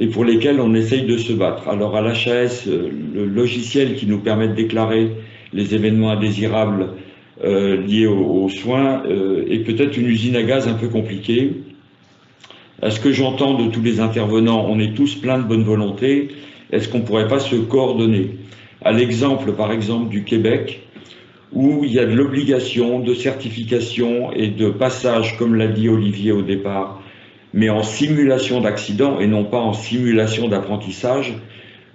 et pour lesquels on essaye de se battre. Alors à l'HAS, le logiciel qui nous permet de déclarer les événements indésirables liés aux soins est peut-être une usine à gaz un peu compliquée. À ce que j'entends de tous les intervenants, on est tous pleins de bonne volonté. Est-ce qu'on ne pourrait pas se coordonner? À l'exemple, par exemple, du Québec, où il y a de l'obligation de certification et de passage, comme l'a dit Olivier au départ, mais en simulation d'accident et non pas en simulation d'apprentissage.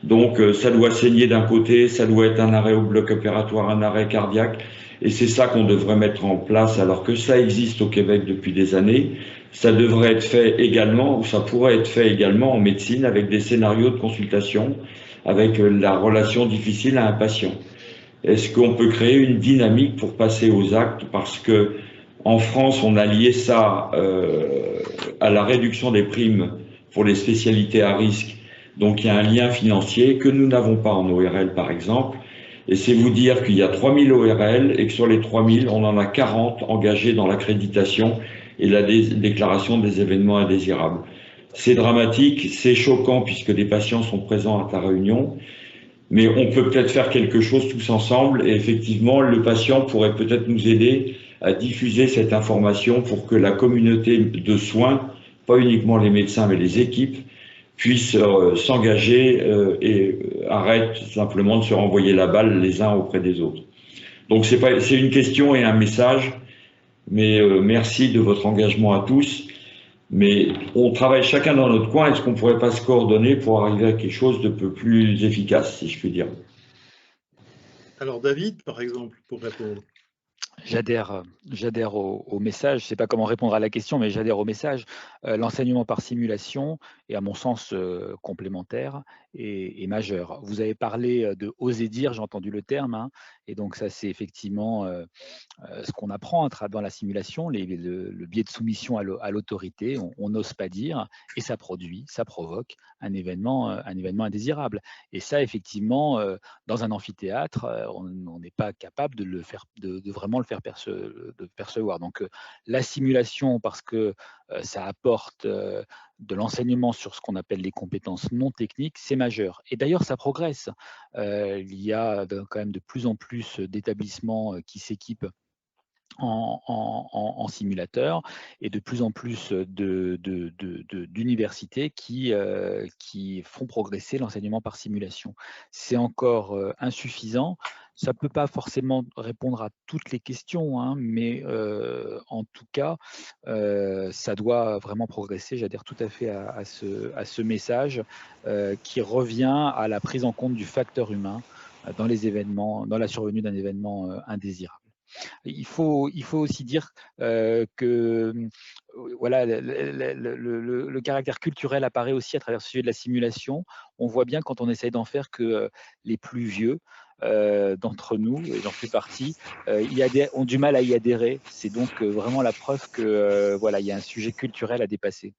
Donc ça doit saigner d'un côté, ça doit être un arrêt au bloc opératoire, un arrêt cardiaque, et c'est ça qu'on devrait mettre en place alors que ça existe au Québec depuis des années. Ça devrait être fait également, ou ça pourrait être fait également en médecine avec des scénarios de consultation, avec la relation difficile à un patient. Est-ce qu'on peut créer une dynamique pour passer aux actes? Parce que en France, on a lié ça à la réduction des primes pour les spécialités à risque. Donc il y a un lien financier que nous n'avons pas en ORL, par exemple. Et c'est vous dire qu'il y a 3000 ORL et que sur les 3000, on en a 40 engagés dans l'accréditation et la déclaration des événements indésirables. C'est dramatique, c'est choquant puisque des patients sont présents à ta réunion. Mais on peut peut-être faire quelque chose tous ensemble et effectivement, le patient pourrait peut-être nous aider à diffuser cette information pour que la communauté de soins, pas uniquement les médecins mais les équipes, puissent s'engager et arrêtent simplement de se renvoyer la balle les uns auprès des autres. Donc c'est une question et un message, mais merci de votre engagement à tous. Mais on travaille chacun dans notre coin. Est-ce qu'on ne pourrait pas se coordonner pour arriver à quelque chose de peu plus efficace, si je puis dire? Alors David, par exemple, pour répondre. J'adhère au message. Je ne sais pas comment répondre à la question, mais j'adhère au message. L'enseignement par simulation est, à mon sens, complémentaire et majeur. Vous avez parlé de oser dire, j'ai entendu le terme, hein, et donc ça, c'est effectivement ce qu'on apprend dans la simulation, le biais de soumission à l'autorité. On n'ose pas dire et ça provoque un événement indésirable. Et ça, effectivement, dans un amphithéâtre, on n'est pas capable de vraiment le faire percevoir. Donc la simulation, parce que ça apporte de l'enseignement sur ce qu'on appelle les compétences non techniques, c'est majeur. Et d'ailleurs, ça progresse. Il y a quand même de plus en plus d'établissements qui s'équipent en simulateur et de plus en plus d'universités qui font progresser l'enseignement par simulation. C'est encore insuffisant. Ça ne peut pas forcément répondre à toutes les questions, hein, mais en tout cas, ça doit vraiment progresser. J'adhère tout à fait à ce message qui revient à la prise en compte du facteur humain dans les événements, dans la survenue d'un événement indésirable. Il faut aussi dire que voilà, le caractère culturel apparaît aussi à travers ce sujet de la simulation. On voit bien quand on essaye d'en faire que les plus vieux d'entre nous, et j'en fais partie, ont du mal à y adhérer. C'est donc vraiment la preuve que voilà, il y a un sujet culturel à dépasser.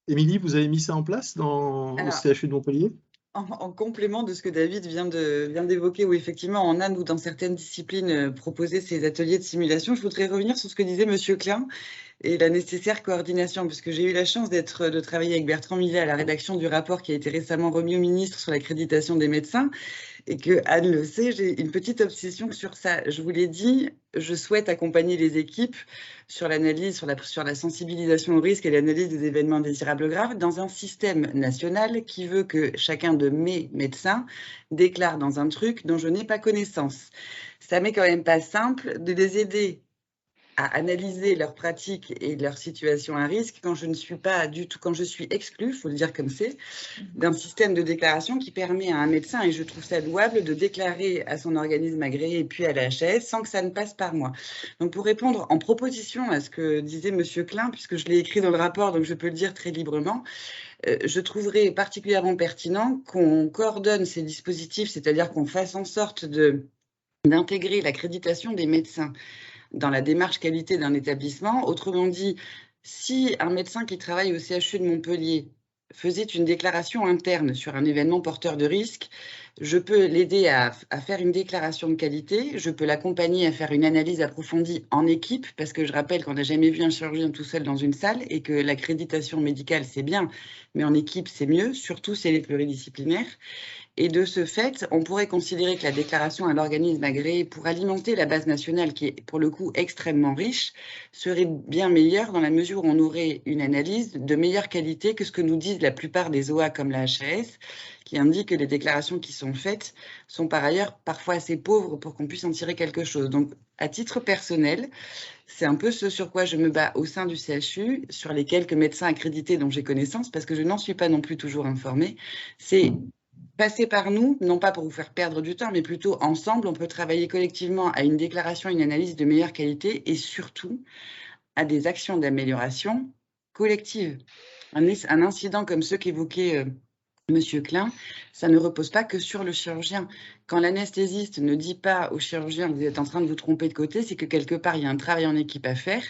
Émilie, vous avez mis ça en place au CHU de Montpellier ? En complément de ce que David vient d'évoquer, où effectivement on a, nous, dans certaines disciplines, proposé ces ateliers de simulation, je voudrais revenir sur ce que disait Monsieur Klein et la nécessaire coordination, puisque j'ai eu la chance de travailler avec Bertrand Millet à la rédaction du rapport qui a été récemment remis au ministre sur l'accréditation des médecins, et que Anne le sait, j'ai une petite obsession sur ça. Je vous l'ai dit, je souhaite accompagner les équipes sur l'analyse, sur la sensibilisation au risque et l'analyse des événements indésirables graves dans un système national qui veut que chacun de mes médecins déclare dans un truc dont je n'ai pas connaissance. Ça m'est quand même pas simple de les aider à analyser leurs pratiques et leur situation à risque quand je ne suis pas du tout, quand je suis exclue, il faut le dire comme c'est, d'un système de déclaration qui permet à un médecin, et je trouve ça louable, de déclarer à son organisme agréé et puis à la HAS sans que ça ne passe par moi. Donc pour répondre en proposition à ce que disait Monsieur Klein, puisque je l'ai écrit dans le rapport, donc je peux le dire très librement, je trouverais particulièrement pertinent qu'on coordonne ces dispositifs, c'est-à-dire qu'on fasse en sorte d'intégrer l'accréditation des médecins dans la démarche qualité d'un établissement. Autrement dit, si un médecin qui travaille au CHU de Montpellier faisait une déclaration interne sur un événement porteur de risque, je peux l'aider à faire une déclaration de qualité, je peux l'accompagner à faire une analyse approfondie en équipe, parce que je rappelle qu'on n'a jamais vu un chirurgien tout seul dans une salle et que l'accréditation médicale, c'est bien, mais en équipe, c'est mieux, surtout si elle est pluridisciplinaire. Et de ce fait, on pourrait considérer que la déclaration à l'organisme agréé pour alimenter la base nationale, qui est pour le coup extrêmement riche, serait bien meilleure dans la mesure où on aurait une analyse de meilleure qualité que ce que nous disent la plupart des OA comme la HAS, qui indiquent que les déclarations qui sont faites sont par ailleurs parfois assez pauvres pour qu'on puisse en tirer quelque chose. Donc, à titre personnel, c'est un peu ce sur quoi je me bats au sein du CHU, sur les quelques médecins accrédités dont j'ai connaissance, parce que je n'en suis pas non plus toujours informée. C'est passer par nous, non pas pour vous faire perdre du temps, mais plutôt ensemble, on peut travailler collectivement à une déclaration, une analyse de meilleure qualité et surtout à des actions d'amélioration collective. Un incident comme ceux qu'évoquait Monsieur Klein, ça ne repose pas que sur le chirurgien. Quand l'anesthésiste ne dit pas au chirurgien « vous êtes en train de vous tromper de côté », c'est que quelque part, il y a un travail en équipe à faire.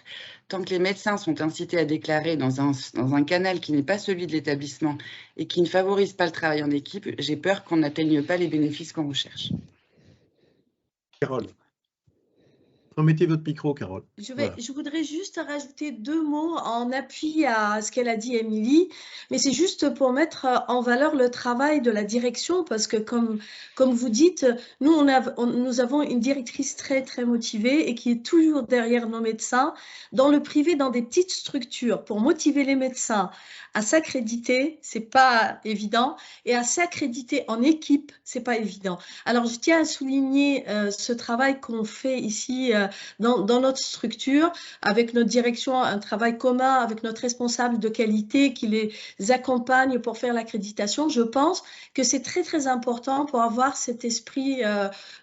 Tant que les médecins sont incités à déclarer dans un canal qui n'est pas celui de l'établissement et qui ne favorise pas le travail en équipe, j'ai peur qu'on n'atteigne pas les bénéfices qu'on recherche. Carole. Remettez votre micro, Carole. Je voudrais juste rajouter 2 mots en appui à ce qu'elle a dit, Émilie, mais c'est juste pour mettre en valeur le travail de la direction, parce que comme vous dites, nous avons une directrice très, très motivée et qui est toujours derrière nos médecins, dans le privé, dans des petites structures, pour motiver les médecins à s'accréditer, c'est pas évident, et à s'accréditer en équipe, c'est pas évident. Alors, je tiens à souligner ce travail qu'on fait ici dans notre structure, avec notre direction, un travail commun avec notre responsable de qualité qui les accompagne pour faire l'accréditation. Je pense que c'est très, très important pour avoir cet esprit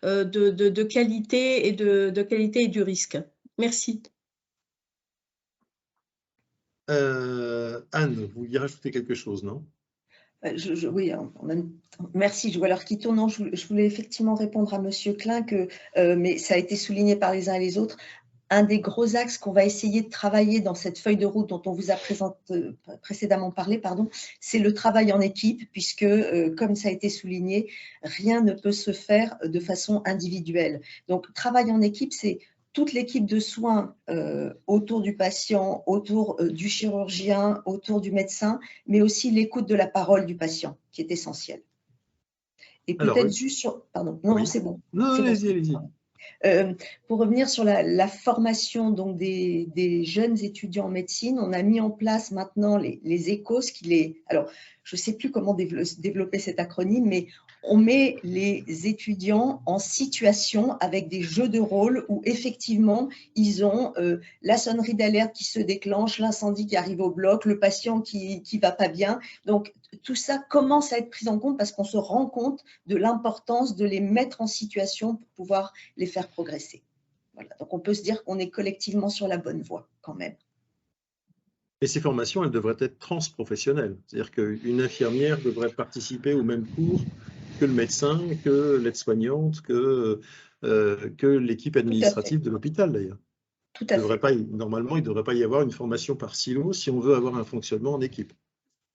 de qualité et du risque. Merci. Anne, vous vouliez rajouter quelque chose, non? Oui, merci. Je vois l'heure qui tourne. Non, je voulais effectivement répondre à Monsieur Klein que, mais ça a été souligné par les uns et les autres. Un des gros axes qu'on va essayer de travailler dans cette feuille de route dont on vous a précédemment parlé, c'est le travail en équipe, puisque, comme ça a été souligné, rien ne peut se faire de façon individuelle. Donc, travail en équipe, c'est toute l'équipe de soins autour du patient, autour du chirurgien, autour du médecin, mais aussi l'écoute de la parole du patient, qui est essentielle. Et peut-être juste sur… Pardon, non, oui. C'est bon. Non, allez-y, allez-y. Pour revenir sur la formation donc, des jeunes étudiants en médecine, on a mis en place maintenant les ECOS. Alors, je ne sais plus comment développer cet acronyme, mais on met les étudiants en situation avec des jeux de rôle où effectivement, ils ont la sonnerie d'alerte qui se déclenche, l'incendie qui arrive au bloc, le patient qui ne va pas bien. Donc, tout ça commence à être pris en compte parce qu'on se rend compte de l'importance de les mettre en situation pour pouvoir les faire progresser. Voilà. Donc, on peut se dire qu'on est collectivement sur la bonne voie quand même. Et ces formations, elles devraient être transprofessionnelles. C'est-à-dire qu'une infirmière devrait participer au même cours que le médecin, que l'aide-soignante, que l'équipe administrative de l'hôpital d'ailleurs. Tout à fait. Normalement, il ne devrait pas y avoir une formation par silo si on veut avoir un fonctionnement en équipe.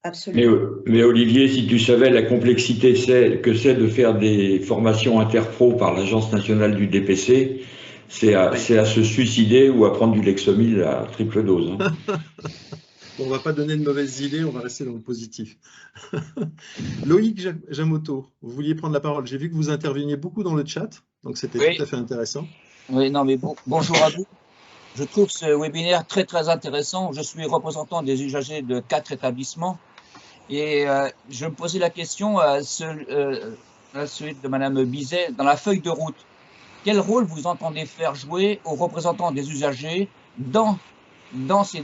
Absolument. Mais Olivier, si tu savais la complexité que c'est de faire des formations interpro par l'Agence nationale du DPC, c'est à se suicider ou à prendre du Lexomil à triple dose. Hein. Bon, on ne va pas donner de mauvaises idées, on va rester dans le positif. Loïc Jamoto, vous vouliez prendre la parole. J'ai vu que vous interveniez beaucoup dans le chat, donc c'était tout à fait intéressant. Oui, non, mais bonjour à vous. Je trouve ce webinaire très, très intéressant. Je suis représentant des usagers de 4 établissements et je me posais la question à celui de Madame Bizet, dans la feuille de route. Quel rôle vous entendez faire jouer aux représentants des usagers dans ces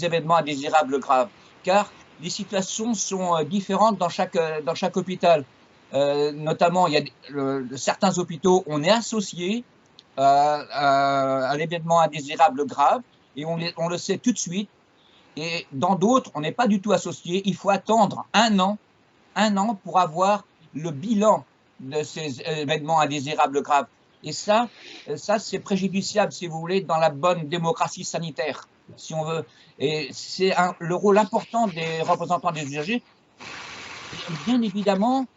événements indésirables graves? Car les situations sont différentes dans chaque hôpital. Notamment, il y a certains hôpitaux, on est associé à l'événement indésirable grave et on le sait tout de suite. Et dans d'autres, on n'est pas du tout associé. Il faut attendre un an pour avoir le bilan de ces événements indésirables graves. Et ça c'est préjudiciable, si vous voulez, dans la bonne démocratie sanitaire, si on veut. Et c'est le rôle important des représentants des usagers. Bien évidemment,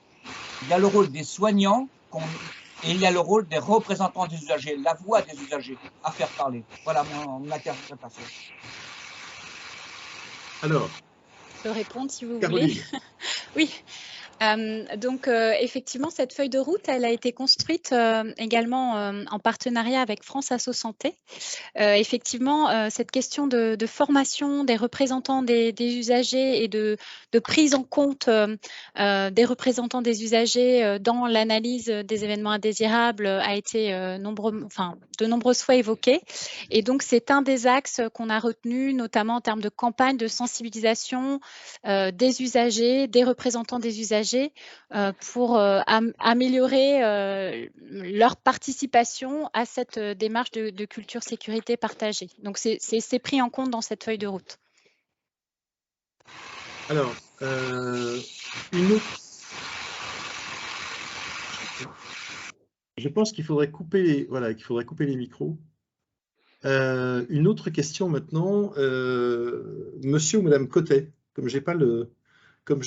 il y a le rôle des soignants et il y a le rôle des représentants des usagers, la voix des usagers à faire parler. Voilà mon interprétation. Alors, je peux répondre si vous Caroline. voulez. Oui. Donc, effectivement, cette feuille de route, elle a été construite également en partenariat avec France Asso Santé. Effectivement, cette question de formation des représentants des usagers et de prise en compte des représentants des usagers dans l'analyse des événements indésirables a été de nombreuses fois évoquée. Et donc, c'est un des axes qu'on a retenu, notamment en termes de campagne de sensibilisation des usagers, des représentants des usagers, pour améliorer leur participation à cette démarche de culture sécurité partagée. Donc, c'est pris en compte dans cette feuille de route. Alors, une autre… Je pense qu'il faudrait couper, les micros. Une autre question maintenant, monsieur ou madame Cotet, comme je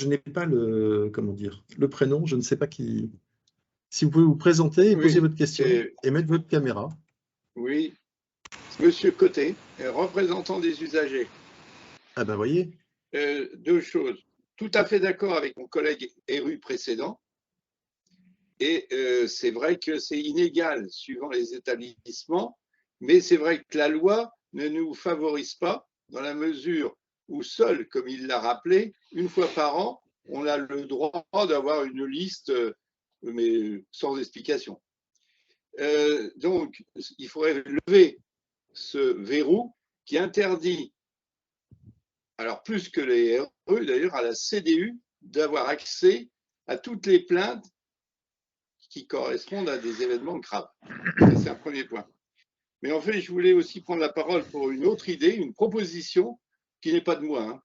n'ai pas le prénom, je ne sais pas qui. Si vous pouvez vous présenter et poser votre question et mettre votre caméra. Oui, monsieur Cotet, représentant des usagers. Ah ben voyez. 2 choses. Tout à fait d'accord avec mon collègue élu précédent. Et c'est vrai que c'est inégal suivant les établissements, mais c'est vrai que la loi ne nous favorise pas dans la mesure où seul, comme il l'a rappelé, une fois par an, on a le droit d'avoir une liste, mais sans explication. Donc, il faudrait lever ce verrou qui interdit, alors plus que les RE d'ailleurs, à la CDU d'avoir accès à toutes les plaintes qui correspondent à des événements graves. C'est un premier point. Mais en fait, je voulais aussi prendre la parole pour une autre idée, une proposition qui n'est pas de moi,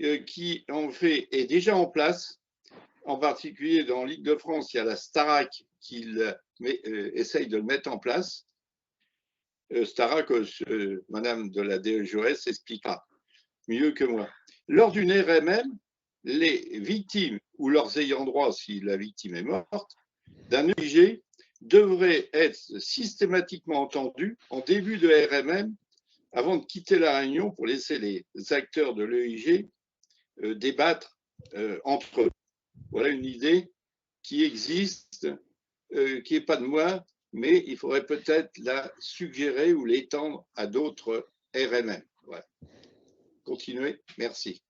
hein, qui en fait est déjà en place. En particulier dans l'Île-de-France, il y a la Starac qui essaye de le mettre en place. Starac, Madame de la DGOS expliquera mieux que moi. Lors d'une RMM, les victimes ou leurs ayants droit, si la victime est morte, d'un EIG devraient être systématiquement entendus en début de RMM avant de quitter la réunion pour laisser les acteurs de l'EIG débattre entre eux. Voilà une idée qui existe, qui n'est pas de moi, mais il faudrait peut-être la suggérer ou l'étendre à d'autres RMM. Voilà. Continuez, merci.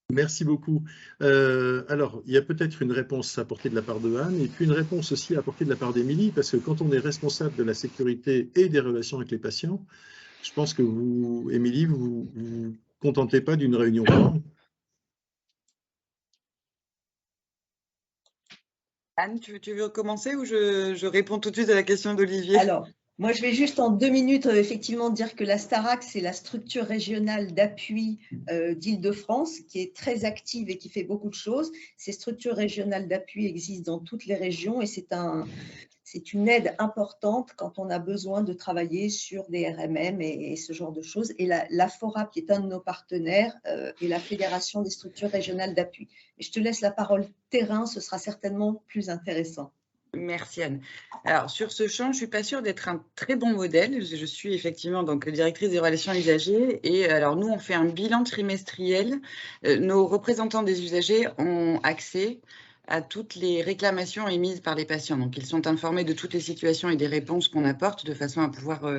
Merci beaucoup. Alors, il y a peut-être une réponse à apporter de la part de Anne et puis une réponse aussi à apporter de la part d'Émilie, parce que quand on est responsable de la sécurité et des relations avec les patients, je pense que vous, Émilie, vous ne vous contentez pas d'une réunion par an. Anne, tu veux commencer ou je réponds tout de suite à la question d'Olivier? Alors, moi, je vais juste en 2 minutes effectivement dire que la Starac, c'est la structure régionale d'appui d'Île-de-France qui est très active et qui fait beaucoup de choses. Ces structures régionales d'appui existent dans toutes les régions et c'est une aide importante quand on a besoin de travailler sur des RMM et ce genre de choses. Et la FORAP, qui est un de nos partenaires, et la Fédération des structures régionales d'appui. Je te laisse la parole terrain, ce sera certainement plus intéressant. Merci Anne. Alors sur ce champ, je ne suis pas sûre d'être un très bon modèle. Je suis effectivement donc directrice des relations usagers et alors nous on fait un bilan trimestriel. Nos représentants des usagers ont accès à toutes les réclamations émises par les patients. Donc ils sont informés de toutes les situations et des réponses qu'on apporte de façon à pouvoir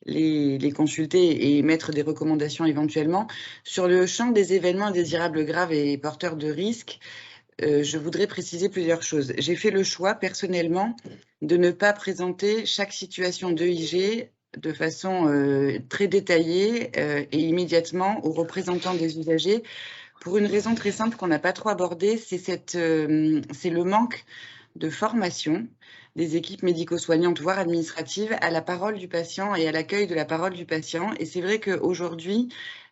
les consulter et mettre des recommandations éventuellement. Sur le champ des événements indésirables graves et porteurs de risques, je voudrais préciser plusieurs choses. J'ai fait le choix personnellement de ne pas présenter chaque situation d'EIG de façon très détaillée et immédiatement aux représentants des usagers pour une raison très simple qu'on n'a pas trop abordée, c'est le manque de formation des équipes médico-soignantes, voire administratives, à la parole du patient et à l'accueil de la parole du patient. Et c'est vrai qu'aujourd'hui,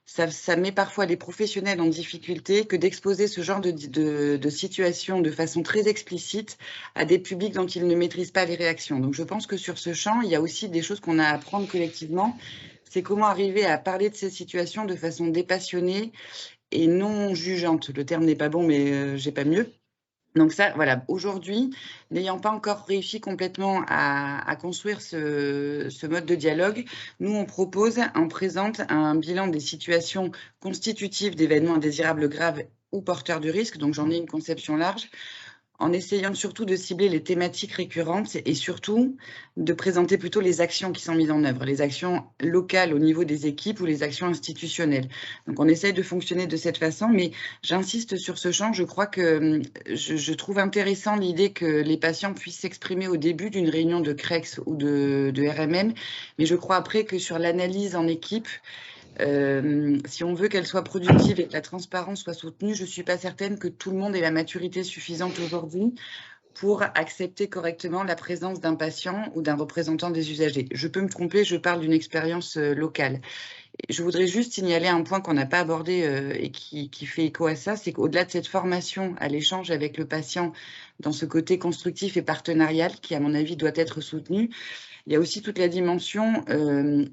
ça met parfois les professionnels en difficulté que d'exposer ce genre de situation de façon très explicite à des publics dont ils ne maîtrisent pas les réactions. Donc je pense que sur ce champ, il y a aussi des choses qu'on a à apprendre collectivement. C'est comment arriver à parler de ces situations de façon dépassionnée et non jugeante. Le terme n'est pas bon, mais j'ai pas mieux. Donc ça, voilà, aujourd'hui, n'ayant pas encore réussi complètement à construire ce mode de dialogue, nous, on présente un bilan des situations constitutives d'événements indésirables graves ou porteurs de risque, donc j'en ai une conception large, en essayant surtout de cibler les thématiques récurrentes et surtout de présenter plutôt les actions qui sont mises en œuvre, les actions locales au niveau des équipes ou les actions institutionnelles. Donc on essaye de fonctionner de cette façon, mais j'insiste sur ce champ, je crois que je trouve intéressant l'idée que les patients puissent s'exprimer au début d'une réunion de CREX ou de RMM, mais je crois après que sur l'analyse en équipe, si on veut qu'elle soit productive et que la transparence soit soutenue, je ne suis pas certaine que tout le monde ait la maturité suffisante aujourd'hui pour accepter correctement la présence d'un patient ou d'un représentant des usagers. Je peux me tromper, je parle d'une expérience locale. Je voudrais juste signaler un point qu'on n'a pas abordé et qui fait écho à ça, c'est qu'au-delà de cette formation à l'échange avec le patient dans ce côté constructif et partenarial qui, à mon avis, doit être soutenu, il y a aussi toute la dimension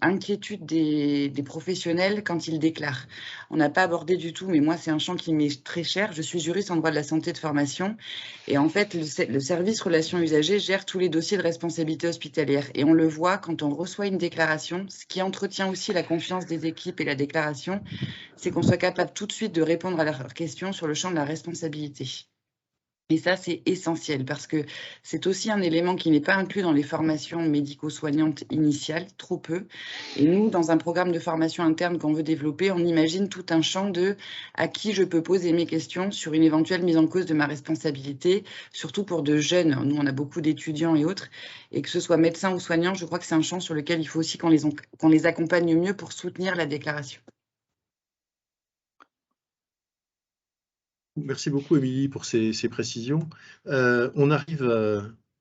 inquiétude des professionnels quand ils déclarent. On n'a pas abordé du tout, mais moi, c'est un champ qui m'est très cher. Je suis juriste en droit de la santé de formation. Et en fait, le service relations usagers gère tous les dossiers de responsabilité hospitalière. Et on le voit quand on reçoit une déclaration, ce qui entretient aussi la confiance des équipes et la déclaration, c'est qu'on soit capable tout de suite de répondre à leurs questions sur le champ de la responsabilité. Et ça, c'est essentiel parce que c'est aussi un élément qui n'est pas inclus dans les formations médico-soignantes initiales, trop peu. Et nous, dans un programme de formation interne qu'on veut développer, on imagine tout un champ de à qui je peux poser mes questions sur une éventuelle mise en cause de ma responsabilité, surtout pour de jeunes. Nous, on a beaucoup d'étudiants et autres. Et que ce soit médecins ou soignants, je crois que c'est un champ sur lequel il faut aussi qu'on les accompagne mieux pour soutenir la déclaration. Merci beaucoup, Émilie, pour ces précisions. On arrive,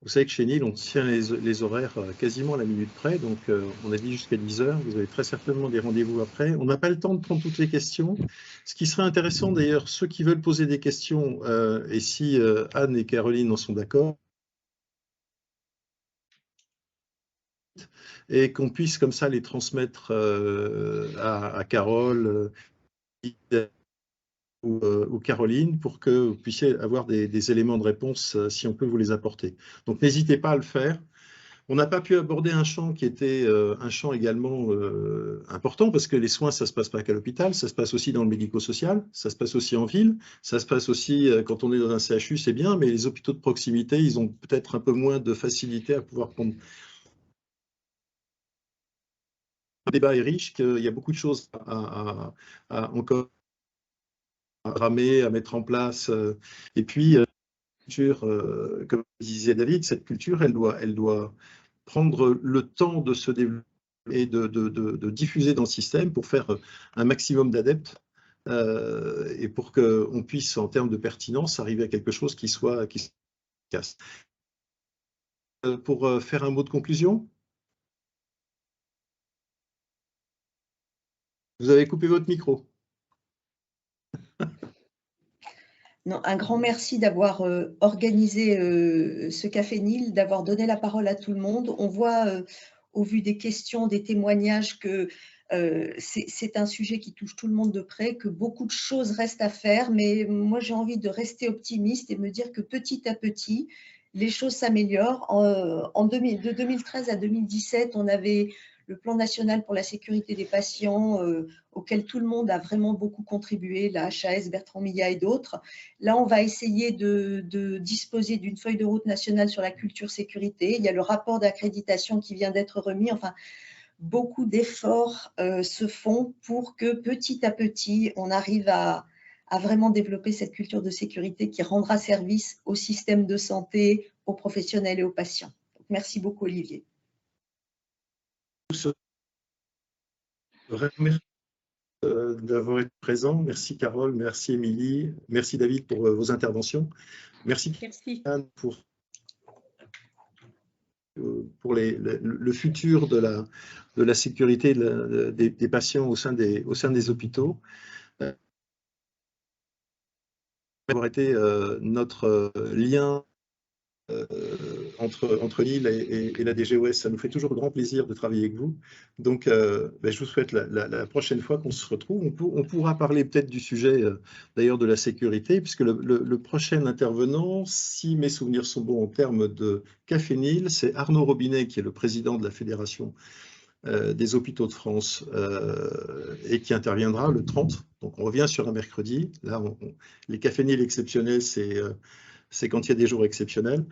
vous savez que chez NIL, on tient les horaires quasiment à la minute près, donc on a dit jusqu'à 10 heures, vous avez très certainement des rendez-vous après. On n'a pas le temps de prendre toutes les questions. Ce qui serait intéressant, d'ailleurs, ceux qui veulent poser des questions, et si Anne et Caroline en sont d'accord, et qu'on puisse comme ça les transmettre à Carole, ou Caroline pour que vous puissiez avoir des éléments de réponse si on peut vous les apporter. Donc n'hésitez pas à le faire. On n'a pas pu aborder un champ qui était un champ également important parce que les soins, ça ne se passe pas qu'à l'hôpital, ça se passe aussi dans le médico-social, ça se passe aussi en ville, ça se passe aussi quand on est dans un CHU, c'est bien, mais les hôpitaux de proximité, ils ont peut-être un peu moins de facilité à pouvoir prendre. Le débat est riche, qu'il y a beaucoup de choses à encore ramer, à mettre en place. Et puis, comme disait David, cette culture, elle doit prendre le temps de se développer et de diffuser dans le système pour faire un maximum d'adeptes et pour qu'on puisse, en termes de pertinence, arriver à quelque chose qui soit efficace. Pour faire un mot de conclusion, vous avez coupé votre micro. Non, un grand merci d'avoir organisé ce Café Nil, d'avoir donné la parole à tout le monde. On voit, au vu des questions, des témoignages, que c'est un sujet qui touche tout le monde de près, que beaucoup de choses restent à faire, mais moi j'ai envie de rester optimiste et me dire que petit à petit, les choses s'améliorent. De 2013 à 2017, on avait le plan national pour la sécurité des patients, auquel tout le monde a vraiment beaucoup contribué, la HAS, Bertrand Millat et d'autres. Là, on va essayer de disposer d'une feuille de route nationale sur la culture sécurité. Il y a le rapport d'accréditation qui vient d'être remis. Enfin, beaucoup d'efforts se font pour que petit à petit, on arrive à vraiment développer cette culture de sécurité qui rendra service au système de santé, aux professionnels et aux patients. Donc, merci beaucoup, Olivier. Merci d'avoir été présent. Merci Carole, merci Émilie, merci David pour vos interventions. Merci Anne pour le futur de la sécurité des patients au sein des hôpitaux. Avoir été notre lien entre Lille et la DGOS, ça nous fait toujours grand plaisir de travailler avec vous. Donc, je vous souhaite la prochaine fois qu'on se retrouve, on pourra parler peut-être du sujet d'ailleurs de la sécurité, puisque le prochain intervenant, si mes souvenirs sont bons en termes de Café Nil, c'est Arnaud Robinet, qui est le président de la Fédération des hôpitaux de France et qui interviendra le 30. Donc, on revient sur un mercredi. Là, les Café Nil exceptionnels, c'est quand il y a des jours exceptionnels.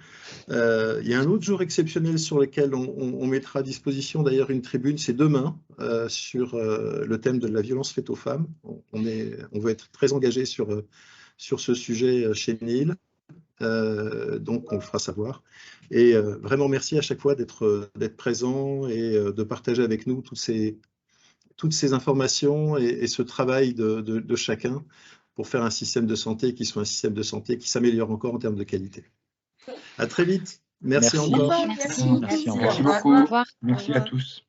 Il y a un autre jour exceptionnel sur lequel on mettra à disposition d'ailleurs une tribune, c'est demain, sur le thème de la violence faite aux femmes. On veut être très engagé sur ce sujet chez NIL, donc on le fera savoir. Et vraiment merci à chaque fois d'être présent et de partager avec nous toutes ces informations et ce travail de chacun pour faire un système de santé qui soit un système de santé qui s'améliore encore en termes de qualité. À très vite. Merci encore. Merci beaucoup. Merci à tous.